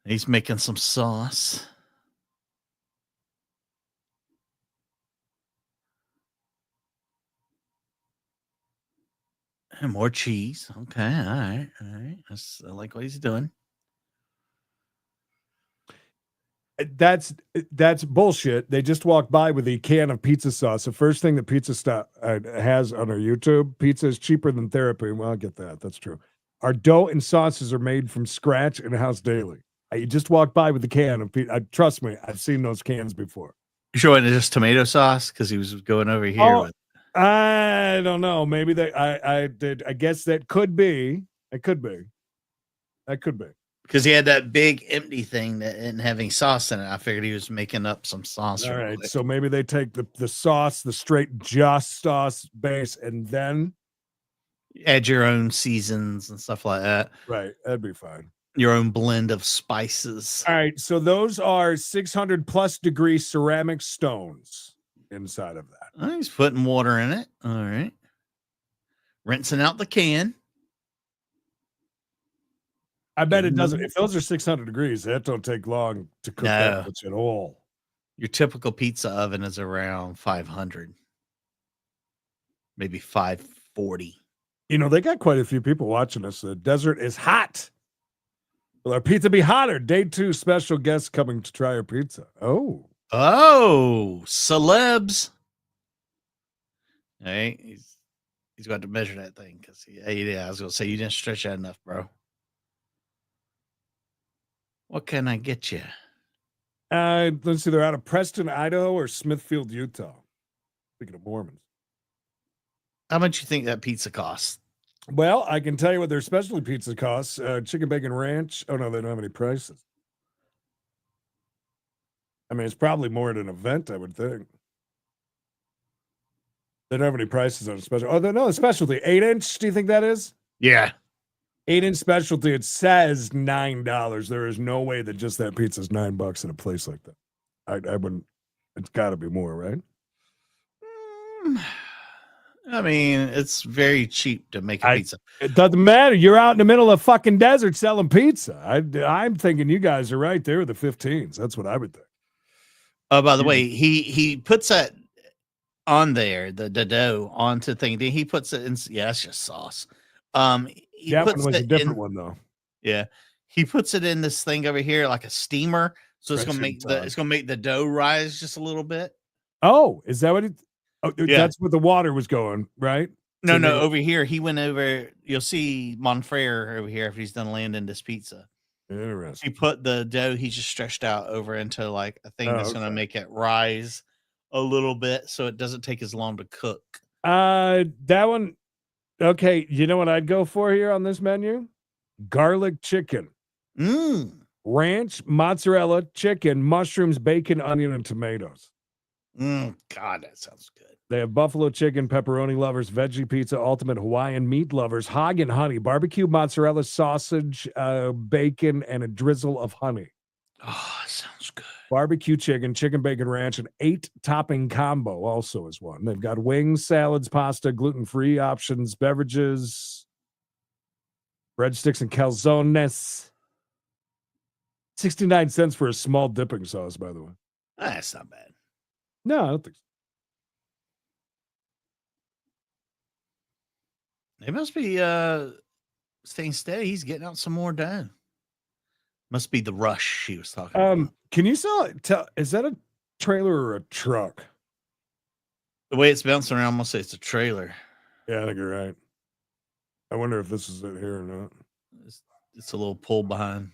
He's making some sauce. And more cheese. Okay, all right, all right. I like what he's doing. That's bullshit. They just walked by with a can of pizza sauce. The first thing that Pizza Stop has on our YouTube, pizza is cheaper than therapy. Well, I get that. That's true. Our dough and sauces are made from scratch in-house daily. You just walked by with a can of pizza. Trust me, I've seen those cans before. You sure it's just tomato sauce? Because he was going over here with I don't know. Maybe I did. I guess that could be. It could be. That could be. because he had that big empty thing that didn't have any sauce in it. I figured he was making up some sauce. All real right. quick. So maybe they take the sauce, the straight just sauce base, and then Add your own seasons and stuff like that. right, that'd be fine. Your own blend of spices. All right. So those are 600 plus degree ceramic stones inside of that. Oh, he's putting water in it. All right. Rinsing out the can. I bet it doesn't. If those are 600 degrees, that don't take long to cook No. that much at all. Your typical pizza oven is around 500, maybe 540. You know, they got quite a few people watching us. The desert is hot. Will our pizza be hotter? Day 2 special guests coming to try our pizza. Oh. Oh, celebs. Hey, he's got to measure that thing because yeah, I was gonna say you didn't stretch that enough, bro. What can I get you? Let's see. They're out of Preston, Idaho, or Smithfield, Utah. Speaking of Mormons. How much you think that pizza costs? Well, I can tell you what their specialty pizza costs. Chicken bacon ranch. Oh, no, they don't have any prices. I mean, it's probably more at an event, I would think. They don't have any prices on a special. Oh, no, a specialty. 8-inch, do you think that is? Yeah. 8-inch specialty. It says $9. There is no way that just that pizza is $9 in a place like that. I wouldn't. It's got to be more, right? I mean, it's very cheap to make a pizza. It doesn't matter. You're out in the middle of fucking desert selling pizza. I'm thinking you guys are right there with the 15s. That's what I would think. Oh, by the way, he puts that on there, the dough onto the thing. Then he puts it in. Yeah, that's just sauce. He That puts one was a it different in, one, though. Yeah, he puts it in this thing over here like a steamer, so it's gonna Stretching make the dough rise just a little bit. Oh, is that what it? Oh, Yeah. that's what the water was going, right? No, So no, they- over here he went over. You'll see Monfrere over here if he's done landing this pizza. Interesting. He put the dough he just stretched out over into like a thing that's gonna okay. make it rise a little bit, so it doesn't take as long to cook. That one. Okay, you know what I'd go for here on this menu? Garlic chicken, ranch, mozzarella, chicken, mushrooms, bacon, onion, and tomatoes. God, that sounds good. They have buffalo chicken, pepperoni lovers, veggie pizza, ultimate Hawaiian meat lovers, hog and honey, barbecue, mozzarella, sausage, bacon, and a drizzle of honey. Oh, sounds good. Barbecue chicken, chicken bacon ranch, an 8-topping combo also is one. They've got wings, salads, pasta, gluten-free options, beverages, breadsticks, and calzones. 69 cents for a small dipping sauce, by the way. That's not bad. No, I don't think so. They must be staying steady. He's getting out some more dough. Must be the rush she was talking about. Can you tell, is that a trailer or a truck? The way it's bouncing around, I'm gonna say it's a trailer. Yeah, I think you're right. I wonder if this is it here or not. It's a little pull behind.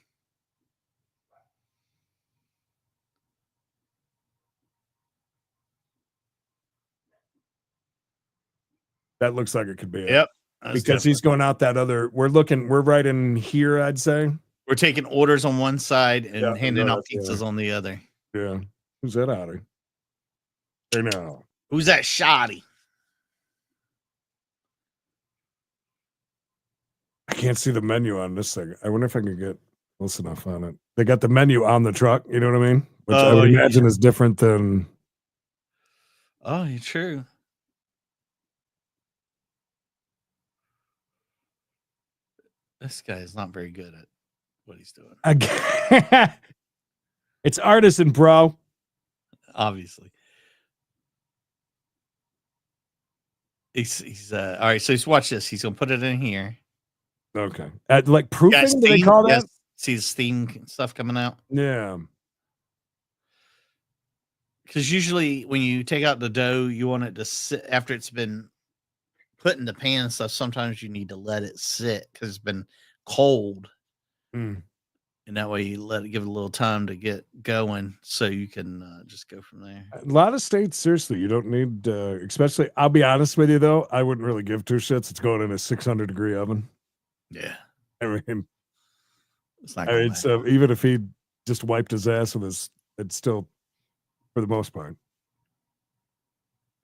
That looks like it could be it. Yep. Because he's going out that other. We're right in here, I'd say. We're taking orders on one side and handing out yeah. pizzas on the other. Yeah. Who's that out of? Hey now. Who's that shoddy? I can't see the menu on this thing. I wonder if I can get close enough on it. They got the menu on the truck, you know what I mean? Which I would imagine is different than. Oh, you're true. This guy is not very good at what he's doing. It's artisan, bro. Obviously. He's all right. So he's watch this. He's gonna put it in here. Okay. Like proofing, do they call that? Yes. See the steam stuff coming out? Yeah. Because usually when you take out the dough, you want it to sit after it's been put in the pan and stuff. Sometimes you need to let it sit because it's been cold. And that way you give it a little time to get going so you can just go from there. A lot of states, seriously, you don't need, especially, I'll be honest with you though, I wouldn't really give two shits. It's going in a 600-degree oven. Yeah. I mean, it's not even if he just wiped his ass with his, it's still, for the most part,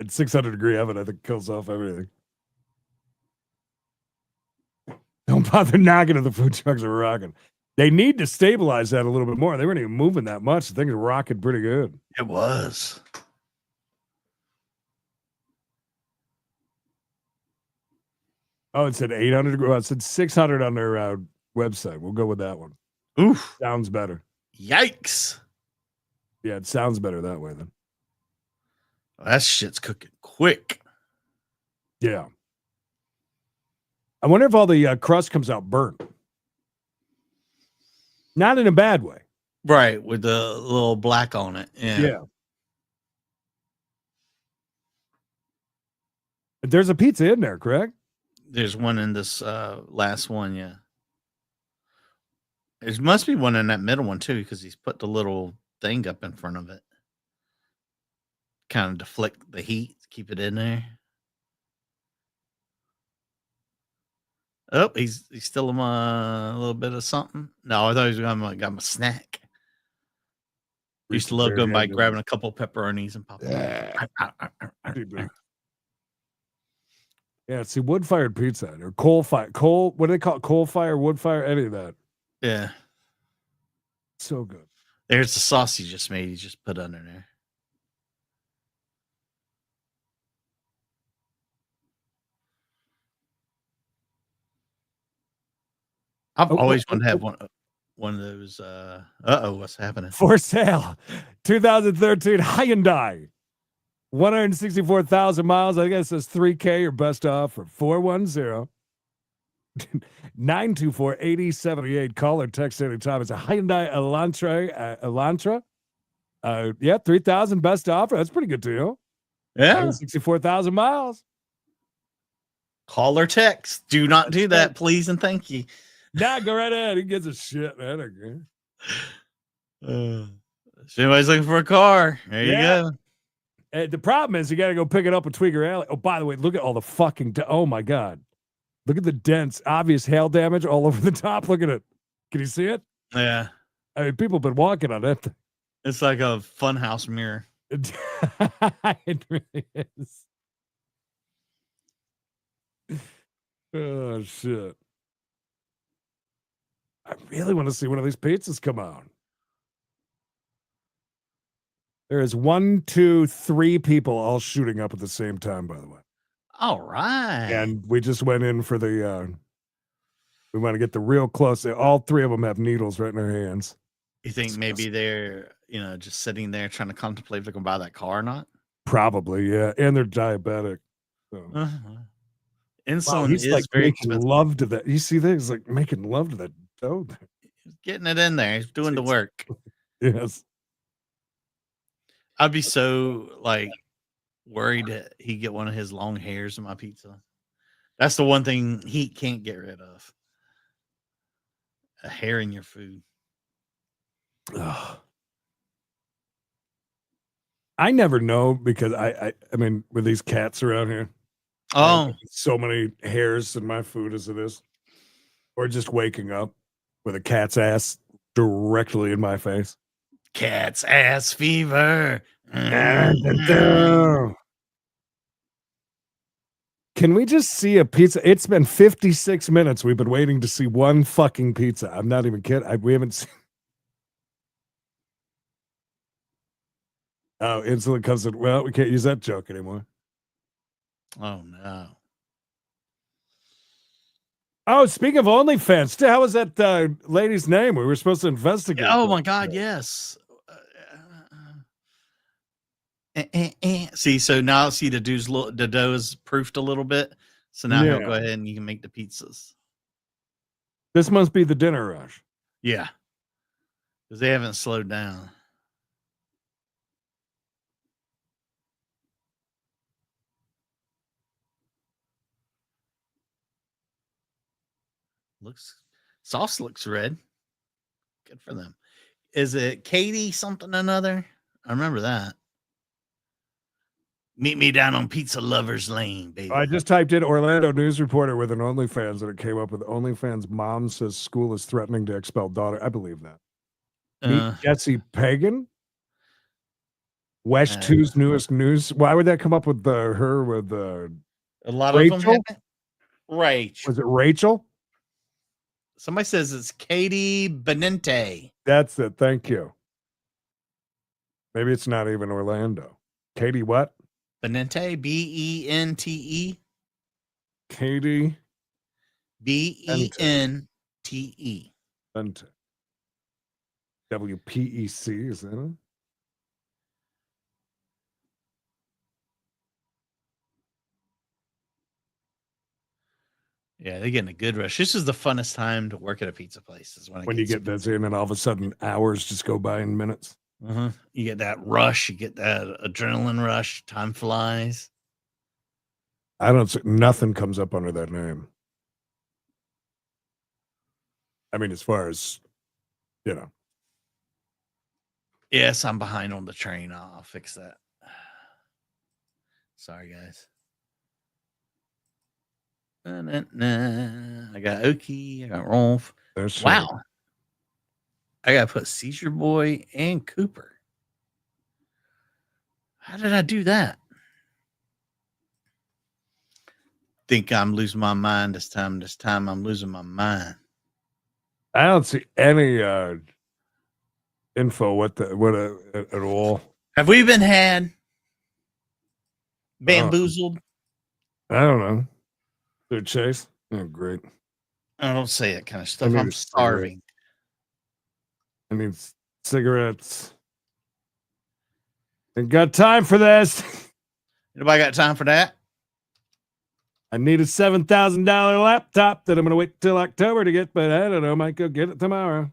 it's 600-degree oven, I think kills off everything. Don't bother knocking at the food trucks are rocking. They need to stabilize that a little bit more. They weren't even moving that much. The thing is rocking pretty good. It was. Oh, it said 800. Well, it said 600 on their website. We'll go with that one. Oof. Sounds better. Yikes. Yeah, it sounds better that way then. Well, that shit's cooking quick. Yeah. I wonder if all the crust comes out burnt. Not in a bad way. Right, with the little black on it. Yeah. There's a pizza in there, correct? There's one in this last one, yeah. There must be one in that middle one, too, because he's put the little thing up in front of it. Kind of deflect the heat, keep it in there. Oh, he's still him a little bit of something. No, I thought he was going to got him a snack. Used to love going by grabbing a couple pepperonis and popping. Yeah, see, wood-fired pizza or coal, what do they call it? Coal fire, wood fire, any of that. Yeah. So good. There's the sauce he just made. He just put under there. I've always wanted to have one of those. What's happening? For sale, 2013 Hyundai, 164,000 miles. I guess it's 3K or best offer. 410-924-8078. Call or text anytime. It's a Hyundai Elantra. Yeah, 3,000 best offer. That's pretty good deal. Yeah, 64,000 miles. Call or text. Do not do that, please and thank you. Nah, go right ahead. He gives a shit, man. Okay. If anybody's looking for a car, there you go. The problem is you got to go pick it up at Tweaker Alley. Oh, by the way, look at all the fucking. Oh my God, look at the dents, obvious hail damage all over the top. Look at it. Can you see it? Yeah. I mean, people have been walking on it. It's like a funhouse mirror. It really is. Oh shit! I really want to see one of these pizzas come out. There is 1, 2, 3 people all shooting up at the same time, by the way. All right. And we just went in for the we want to get the real close. All 3 of them have needles right in their hands. You think maybe Disgusting. they're, just sitting there trying to contemplate if they're gonna buy that car or not? Probably, yeah. And they're diabetic. So. Uh-huh. Wow, Insulin he's is like very making expensive. love to that. You see that? He's like making love to that dough. He's getting it in there. He's doing the Jeez. work. Yes. I'd be so worried that he'd get one of his long hairs in my pizza. That's the one thing he can't get rid of. A hair in your food. Ugh. I never know because I mean, with these cats around here, Oh, so many hairs in my food as it is, or just waking up with a cat's ass directly in my face. cat's ass fever. Can we just see a pizza? It's been 56 minutes. We've been waiting to see one fucking pizza. I'm not even kidding. We haven't seen. Oh, insulin comes in. Well, we can't use that joke anymore. Oh no. Oh, speaking of OnlyFans, how was that lady's name? We were supposed to investigate. Oh that. my God, yes. See, so now the dough is proofed a little bit. So now he'll go ahead and you can make the pizzas. This must be the dinner rush. Yeah. Because they haven't slowed down. Sauce looks red. Good for them. Is it Katie something another? I remember that. Meet me down on Pizza Lovers Lane, baby. I just typed in Orlando news reporter with an OnlyFans and it came up with OnlyFans mom says school is threatening to expel daughter. I believe that. Meet Jesse Pagan. West 2's newest news. Why would that come up with her with a lot Rachel? of them? Rachel. Was it Rachel? Somebody says it's Katie Benente. That's it. Thank you. Maybe it's not even Orlando. Katie what? Benente, Bente. Katie Bente. Bente. WPEC, is that it? Yeah, they're getting a good rush. This is the funnest time to work at a pizza place. Is when you get busy and then all of a sudden hours just go by in minutes. You get that rush. You get that adrenaline rush. Time flies. I don't see nothing comes up under that name. I mean, as far as, Yes, I'm behind on the train. I'll fix that. Sorry, guys. I got Oki. I got Rolf. Wow. I got to put Seizure Boy and Cooper. How did I do that? Think I'm losing my mind this time. This time I'm losing my mind. I don't see any info at all. Have we been had? Bamboozled? I don't know. They're Chase? Oh, great. I don't say that kind of stuff. I'm starving. I need cigarettes. Ain't got time for this. Anybody got time for that? I need a $7,000 laptop that I'm going to wait till October to get, but I don't know. Might go get it tomorrow.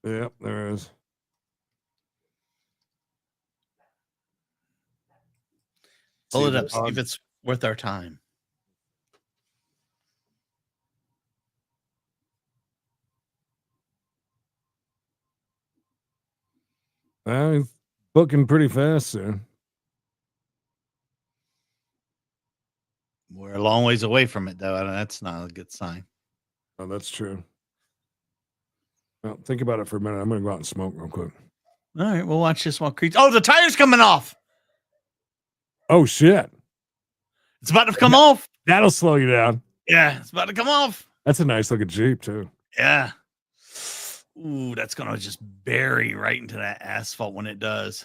Yep, there is. Pull it up. See if it's worth our time. He's booking pretty fast, sir. We're a long ways away from it, though. That's not a good sign. Oh, that's true. Well, think about it for a minute. I'm going to go out and smoke real quick. All right, we'll watch this while Creech. Oh, the tire's coming off. Oh, shit. It's about to come off. That'll slow you down. Yeah, it's about to come off. That's a nice looking Jeep, too. Yeah. Ooh, that's going to just bury right into that asphalt when it does.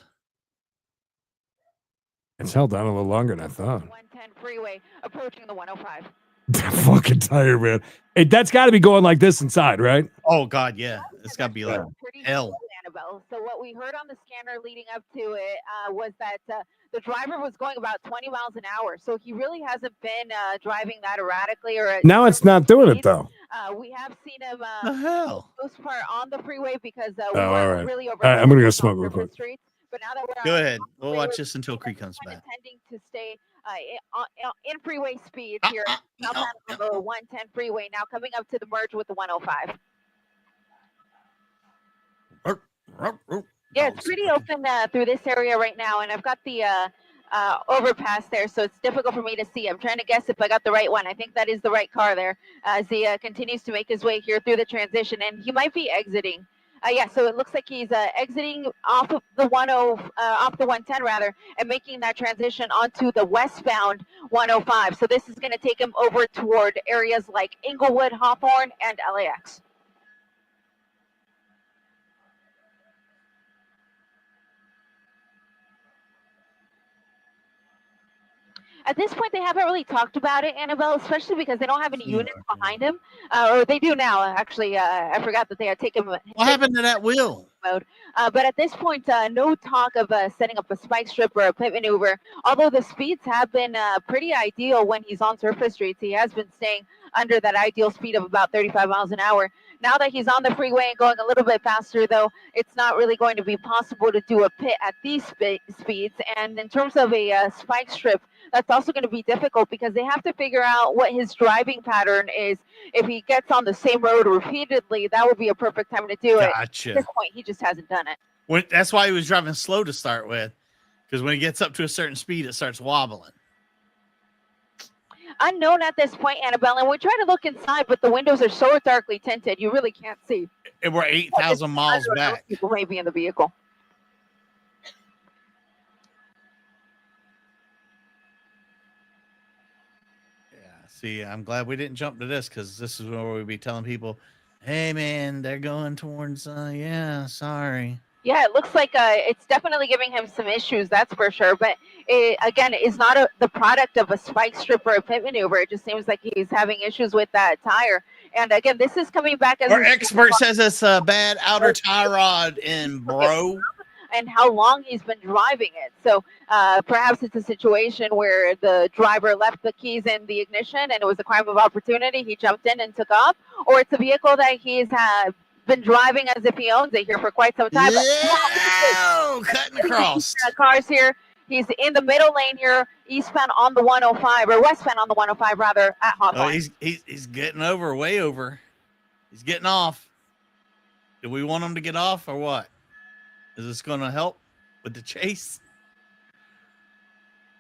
It's held down a little longer than I thought. 110 freeway approaching the 105. That fucking tire, man. Hey, that's got to be going like this inside, right? Oh, God, yeah. It's got to be like Pretty hell. cool, Annabelle. So what we heard on the scanner leading up to it was that the driver was going about 20 miles an hour. So he really hasn't been driving that erratically. Or Now it's not doing it, though. We have seen him The hell? for the most part on the freeway because we all weren't right. really over. All right, I'm gonna go smoke real quick. Streets. But now that we're Go on ahead. the We'll freeway, watch this until Creek comes we're back. intending to stay in freeway speeds here southbound on the 110 freeway. Now coming up to the merge with the 105. Yeah, it's pretty open through this area right now, and I've got the overpass there, so it's difficult for me to see. I'm trying to guess if I got the right one. I think that is the right car there as he continues to make his way here through the transition, and he might be exiting. Yeah, so it looks like he's exiting off of the off the 110 rather, and making that transition onto the westbound 105. So this is going to take him over toward areas like Inglewood, Hawthorne, and LAX. At this point, they haven't really talked about it, Annabelle, especially because they don't have any units behind him. Or they do now, actually. I forgot that they had taken What happened to that wheel? mode. But at this point, no talk of setting up a spike strip or a pit maneuver. Although the speeds have been pretty ideal when he's on surface streets. He has been staying under that ideal speed of about 35 miles an hour. Now that he's on the freeway and going a little bit faster, though, it's not really going to be possible to do a pit at these speeds. And in terms of a spike strip, that's also going to be difficult because they have to figure out what his driving pattern is. If he gets on the same road repeatedly, that would be a perfect time to do it. Gotcha. At this point, he just hasn't done it. That's why he was driving slow to start with, because when he gets up to a certain speed, it starts wobbling. Unknown at this point, Annabelle, and we try to look inside, but the windows are so darkly tinted, you really can't see. And we're 8,000 miles back. People may be in the vehicle. See, I'm glad we didn't jump to this because this is where we'd be telling people, hey, man, they're going towards, yeah, sorry. Yeah, it looks like it's definitely giving him some issues, that's for sure. But it, again, it's not the product of a spike strip or a pit maneuver. It just seems like he's having issues with that tire. And again, this is coming back as our expert says it's a bad outer tie rod in, bro. And how long he's been driving it. So perhaps it's a situation where the driver left the keys in the ignition and it was a crime of opportunity. He jumped in and took off. Or it's a vehicle that he's been driving as if he owns it here for quite some time. Yeah, cutting across. Cars here. He's in the middle lane here, eastbound on the 105, or westbound on the 105, rather, at Hawthorne. Oh, he's getting over, way over. He's getting off. Do we want him to get off or what? Is this going to help with the chase?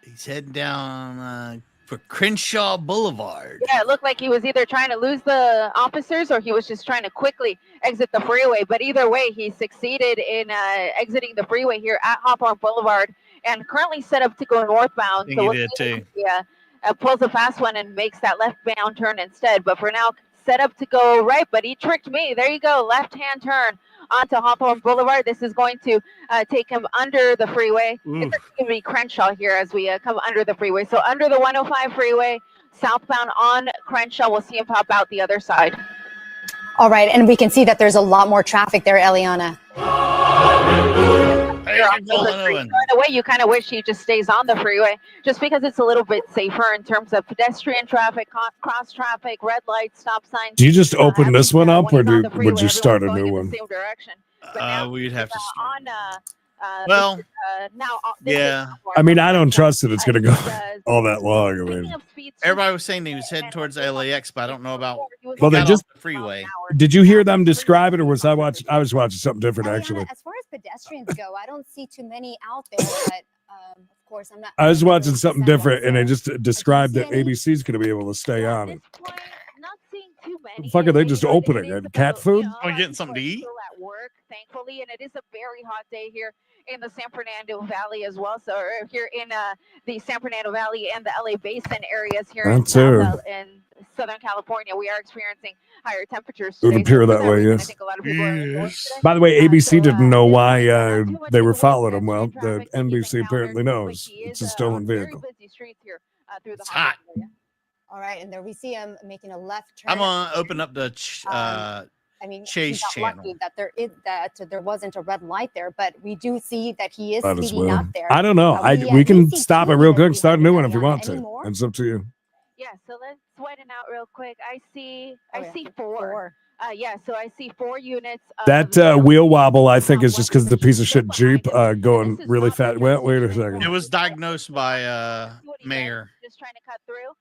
He's heading down for Crenshaw Boulevard. Yeah, it looked like he was either trying to lose the officers or he was just trying to quickly exit the freeway. But either way, he succeeded in exiting the freeway here at Hawthorne Boulevard and currently set up to go northbound. I think he did too. Yeah, pulls a fast one and makes that left-bound turn instead. But for now, set up to go right, but he tricked me. There you go, left-hand turn onto Hawthorne Boulevard. This is going to take him under the freeway. It's going to be Crenshaw here as we come under the freeway. So under the 105 freeway, southbound on Crenshaw. We'll see him pop out the other side. All right, and we can see that there's a lot more traffic there, Eliana. In a way, you kind of wish he just stays on the freeway just because it's a little bit safer in terms of pedestrian traffic, cross traffic, red lights, stop signs. Do you just open this one up or would you start a new one? Same direction. We'd have to. Now, yeah. I mean, I don't trust that it's going to go all that long. I mean, everybody was saying he was heading towards LAX, but I don't know about. Well, they just the freeway. Did you hear them describe it, or was I was watching something different actually? As far as pedestrians go? I don't see too many out there, but of course, I'm not. I was watching really something sidewalks different, and they there. just described see that any? ABC's going to be able to stay Yeah, on at it. this point, not seeing too many. The fuck are they and, just you know, opening? it is Cat about, food? you know, Are you getting people something to are eat? still at work, thankfully, and it is a very hot day here in the San Fernando Valley as well. So here in the San Fernando Valley and the LA Basin areas here in That too. in Southern California, we are experiencing higher temperatures It would today. appear So for that way, reason, I yes. think a lot of people are indoors Yes. today. By the way, ABC didn't know why not too much they in were the way of following them. pedestrian Well, the traffic that you've NBC apparently encountered, but knows. he It's is, a stolen on very vehicle. busy streets here through the It's Hawthorne hot. area. All right, and there we see him making a left turn. I'm gonna open up the I mean, Chase he got lucky channel. that there wasn't a red light there, but we do see that he is Might as speeding well. up there. I don't know. We we can see stop two it real units quick, start a behind new it, one if you Ariana. want Any to. more? It's up to you. Yeah, so let's sweat it out real quick. I see Oh, yeah. see four. Yeah, so I see 4 units. That wheel wobble, I think, is just because the piece of shit Jeep going really fast. Well, wait a second. It was diagnosed by Mayor. Just trying to cut through.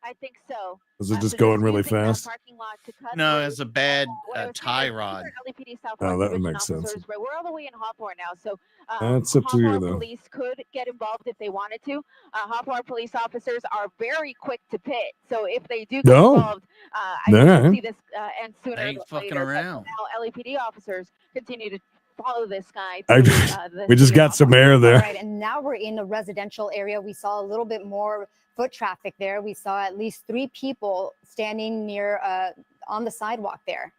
I think so. Was it just So going really using that fast? parking lot to cut No, through. it's a bad What I was tie saying is, rod. these are LAPD Southwest Oh, that would Division make sense. officers, but we're all the way in Hawthorne now, so That's up to you, Hawthorne though. police could get involved if they wanted to. Hawthorne police officers are very quick to pit, so if they do get No. involved, I All think right. we'll see this end sooner They than ain't fucking later. But around. now LAPD officers continue to follow this guy. I through, just- the We just city of got some Hawthorne. air All there. right, and now we're in a residential area. We saw a little bit more foot traffic there. We saw at least 3 people standing near on the sidewalk there.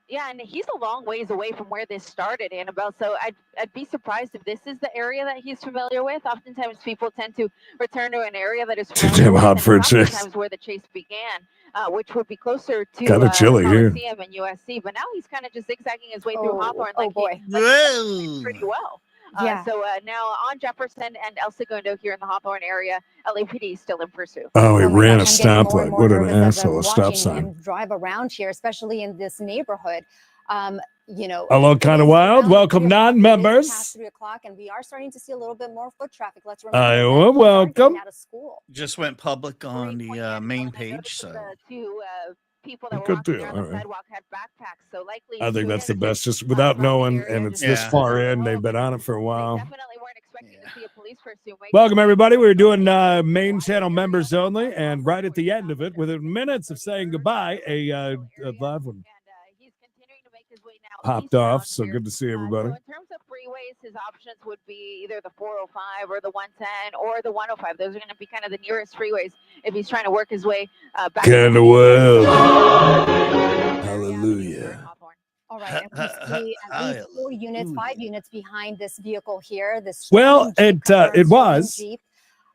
Yeah, and he's a long ways away from where this started, Annabelle. So I'd be surprised if this is the area that he's familiar with. Oftentimes, people tend to return to an area that is Too familiar damn with, hot and for a it's chase. oftentimes where the chase began, which would be closer to Kinda chilly here. Coliseum and USC. But now he's kind of just zigzagging his way through Oh, Hawthorne, oh like boy. he did pretty Whoa. well. Yeah. So now on Jefferson and El Segundo here in the Hawthorne area, LAPD is still in pursuit. Oh, he Oh my ran a gosh, I'm getting more stoplight. and more What an nervous as I'm asshole. A stop watching sign. him drive around here, especially in this neighborhood. You know, Hello, it Kinda is Wild. around Welcome, 3 o'clock. It is non-members. past 3 o'clock, and we are starting to see a little bit more foot traffic. Let's Iowa, remember that kids are welcome. getting out of school. Just went public on Great point, the Annabelle, main and I page. noticed So the 2 people that were Good walking deal, there on the all right. sidewalk had backpacks, so likely I think that's the students, best. Just without from the knowing, area, and it's just this Yeah. far in, they've been on it for a They while. definitely weren't expecting to see a police pursuit. Welcome, everybody. We're doing main channel members only, and right at the end of it, within minutes of saying goodbye, a live one He's continuing to make his way now popped eastbound off. So here. good to see everybody. So in terms of freeways, his options would be either the 405 or the 110 or the 105. Those are going to be kind of the nearest freeways if he's trying to work his way back. Kinda Wild. Hallelujah. All right, and we see at least 4 units, 5 units behind this vehicle here. This Well, Jeep, it was. Jeep,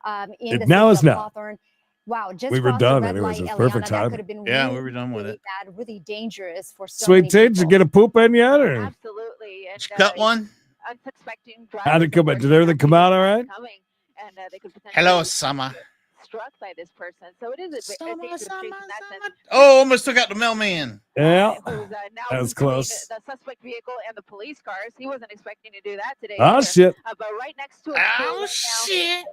It the now city is of not. Hawthorne. Wow, just We were crossed the done red anyways. light, It's perfect Eliana. That timing. could have been Yeah, really, we were done with really it. bad, really dangerous for so Sweet many Tate, did you people. get a poop in yet? Or Absolutely. And, Did you cut one? Unsuspecting how'd it come? drivers, Did everything come out all right? coming, and they could potentially Hello, be Summer. struck by this person. So it is a dangerous chase in that sense. Oh, almost took out the mailman. Yeah. Who's, now That was between close. The suspect vehicle and the police cars. He wasn't expecting to do that today. Oh either. shit. But right next to it. Oh, shit.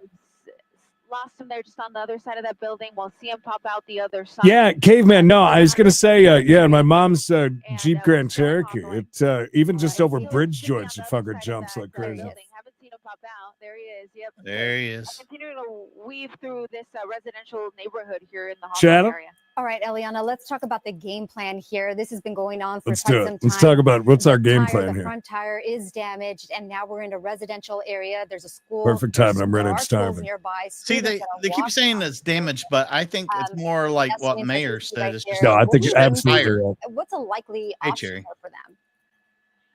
Lost him there just on the other side of that building. We'll see him pop out the other side. Yeah, caveman. No, I was gonna say, yeah, my mom's Jeep Grand still in Cherokee. Hawthorne. It even just I over see him bridge sitting on joints, the the other fucker side of jumps that like crazy. building. Haven't seen him pop out. There he is. Yep. There he I'll is. continue to weave through this residential neighborhood here in the Hawthorne Shadow? area. All right, Eliana, let's talk about the game plan here. This has been going on for Let's quite do some it. time. Let's talk about what's our game The plan here. front tire is damaged, and now we're in a residential area. There's a school. Perfect timing. I'm ready there to are start schools it. nearby. See, Students they that are keep walking saying on it's damaged, but I think it's more like that's what the Mayor impression said. right It's there. just No, I think What you're do you absolutely fire. right. What's a likely Hey, option Cherry. here for them?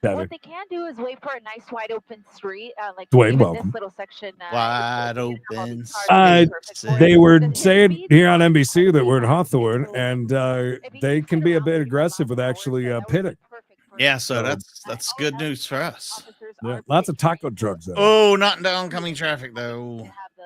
Got What it. they can do is wait for a nice wide open street, like Dwayne, even welcome. this little section. Wide it's all open these cars Uh, are perfect for They it. were The saying speeds here on are NBC that we're in pretty Hawthorne, fast. and If you they sit can be a around bit 35 aggressive with miles an hour, actually that would be pitting. perfect for Yeah, it. so So- that's all good FD news for us. officers Yeah, are lots of pretty taco trained drugs there. Oh, not in oncoming traffic to though. have the,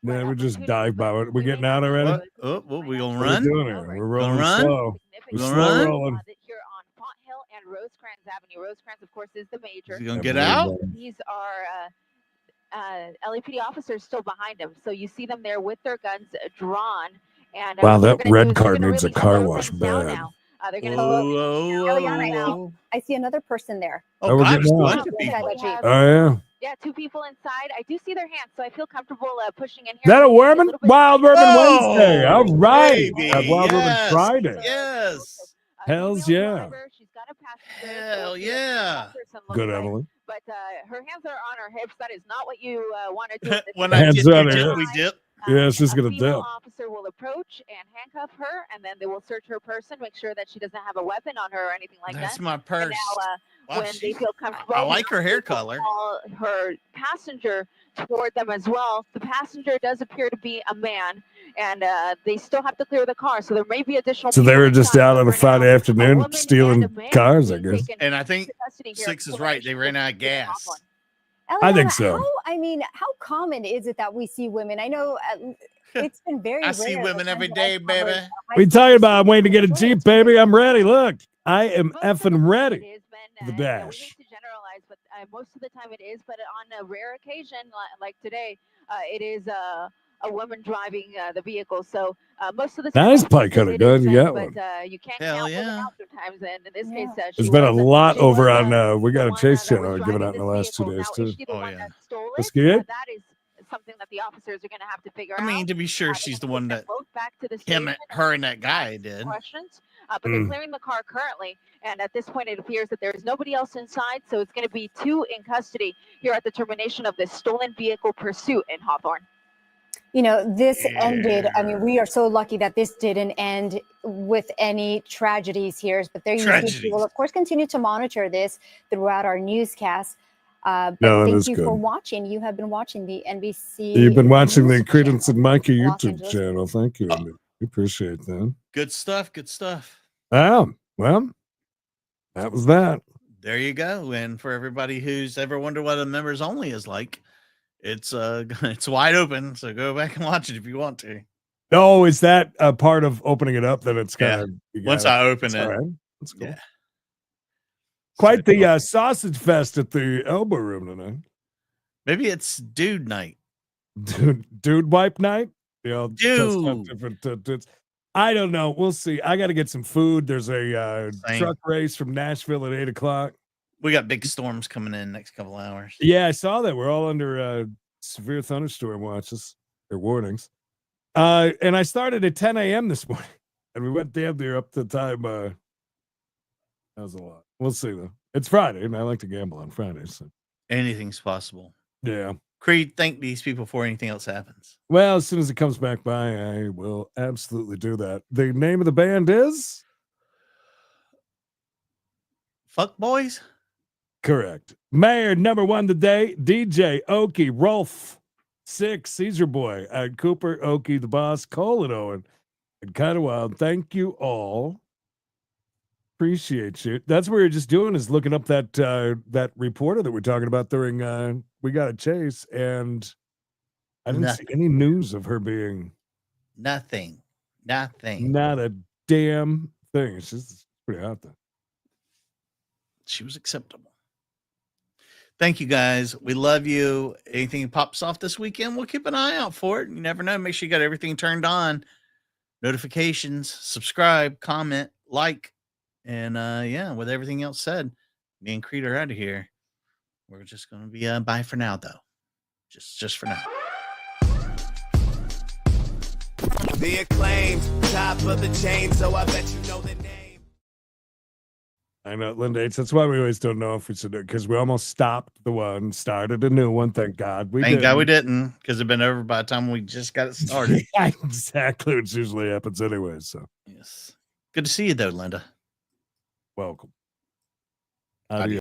Yeah, right we just opportunity, dive by but it. We're we may getting not out be already. able What? to Oh, what we gonna What are we run? doing here? We're rolling run? slow. We're Gonna slow run? rolling. Here on Font Hill and Rosecrans Avenue. Rosecrans, of course, is the major. Is he gonna Yeah, get believe out? that. These are LAPD officers still behind him, so you see them there with their guns drawn. And Wow, what they're that gonna red do is they're car gonna needs a really car slow wash things down bad. now. They're going to Oh, I see another person there. Oh, we're gosh, getting out. bunch of people. Inside that Jeep. Oh, yeah. Yeah, 2 people inside. I do see their hands, so I feel comfortable pushing in here. Is that a Werman? little bit- Wild Werman Oh, Wednesday. All right. baby, Wild Werman yes, Friday. yes. Hells female yeah. driver. She's got a passenger, Hell so she doesn't yeah. know what that person looks Good, like, Emily. But her hands are on her hips. That is not what you want to do. in this When I I Hands dip, on you her dip, hips. we dip. Yeah, she's a gonna female dip. officer will approach and handcuff her, and then they will search her person, make sure that she doesn't have a weapon on her or anything like That's that. my And purse. now, Wow, when they feel comfortable, I like her hair they will color. call her passenger toward them as well. The passenger does appear to be a man, and they still have to clear the car, so there may be additional. So they people were just inside, out but on a for Friday now, a afternoon woman stealing and a man cars, I have been guess. taken And I think into custody here Six at is right. They ran out of Television gas. Hotline. I think Eliana, so. how common is it that we see women? I know it's been very I rare. see that women every there's day, less coverage baby. of high We talking about I'm school waiting to get a girls. Jeep, baby. I'm ready. Look, I am Most of the effing time ready. it is, for the we dash. hate to generalize, but most of the time it is. But on a rare occasion, like today, it is a woman driving the vehicle. So most of the time, Nice most pike cases cutter, it good. is You men, got but one. you can't Hell count women yeah. out sometimes. And in this Yeah. case, There's been a lot she over was, on. We the got a one, Chase that channel was giving driving out in the this last 2 vehicle. days Now, too. is she the Oh, one yeah. that stole Let's it? get it. That is something that the officers are going to have to figure I out. mean, to be sure, They're she's the gonna one take that them both back to the him, station her, and and that guy ask did. questions. But they're Mm. clearing the car currently, and at this point, it appears that there is nobody else inside. So it's going to be 2 in custody here at the termination of this stolen vehicle pursuit in Hawthorne. You know, this ended. I mean, we are so lucky that this didn't end with any tragedies here. But there you see, Tragedies. we will of course continue to monitor this throughout our newscast. But No, that thank is you good. for watching. You have been watching the NBC. You've been watching the News Credence and channel, Mikey Los YouTube Angeles. channel. Thank you. Andy. We appreciate that. Good stuff. Good stuff. Oh, well, that was that. There you go. And for everybody who's ever wondered what a members only is like, it's it's wide open. So go back and watch it if you want to. Oh, is that a part of opening it up? That it's kind of Once I open That's it, all right. That's cool. yeah. Quite So, the sausage fest at the Elbow Room tonight. maybe it's dude night. Dude wipe night. You know, test out Dude. different dudes. I don't know. We'll see. I got to get some food. There's a Same. truck race from Nashville at 8:00. We got big storms coming in next couple hours. Yeah, I saw that. We're all under severe thunderstorm watches or warnings. And I started at 10 a.m. this morning, and we went damn near up to time. That was a lot. We'll see though. It's Friday, and I like to gamble on Fridays. So Anything's possible. yeah. Creed, thank these people before anything else happens. Well, as soon as it comes back by, I will absolutely do that. The name of the band is Fuck boys. correct. Mayor number 1 today, DJ Okie Rolf 6, Caesar Boy, and Cooper Okie, the boss, Cole and Owen, and kind of wild. Thank you all. Appreciate you. That's what we're just doing is looking up that that reporter that we're talking about during We Got a Chase, and I didn't see any news of her being Nothing. not a damn thing. It's just pretty hot though. She was acceptable. Thank you guys. We love you. Anything pops off this weekend, we'll keep an eye out for it. You never know. Make sure you got everything turned on. Notifications, subscribe, comment, like. And yeah, with everything else said, me and Creed are out of here. We're just gonna be bye for now though. Just for now. The acclaimed, top of the chain, so I bet you know the name. I know, Linda. That's why we always don't know if we should do it because we almost stopped the one, started a new one. Thank God we Thank did. God we didn't, because it'd been over by the time we just got it started. Yeah, exactly. Which usually happens anyway. So Yes. Good to see you though, Linda. welcome. Adios.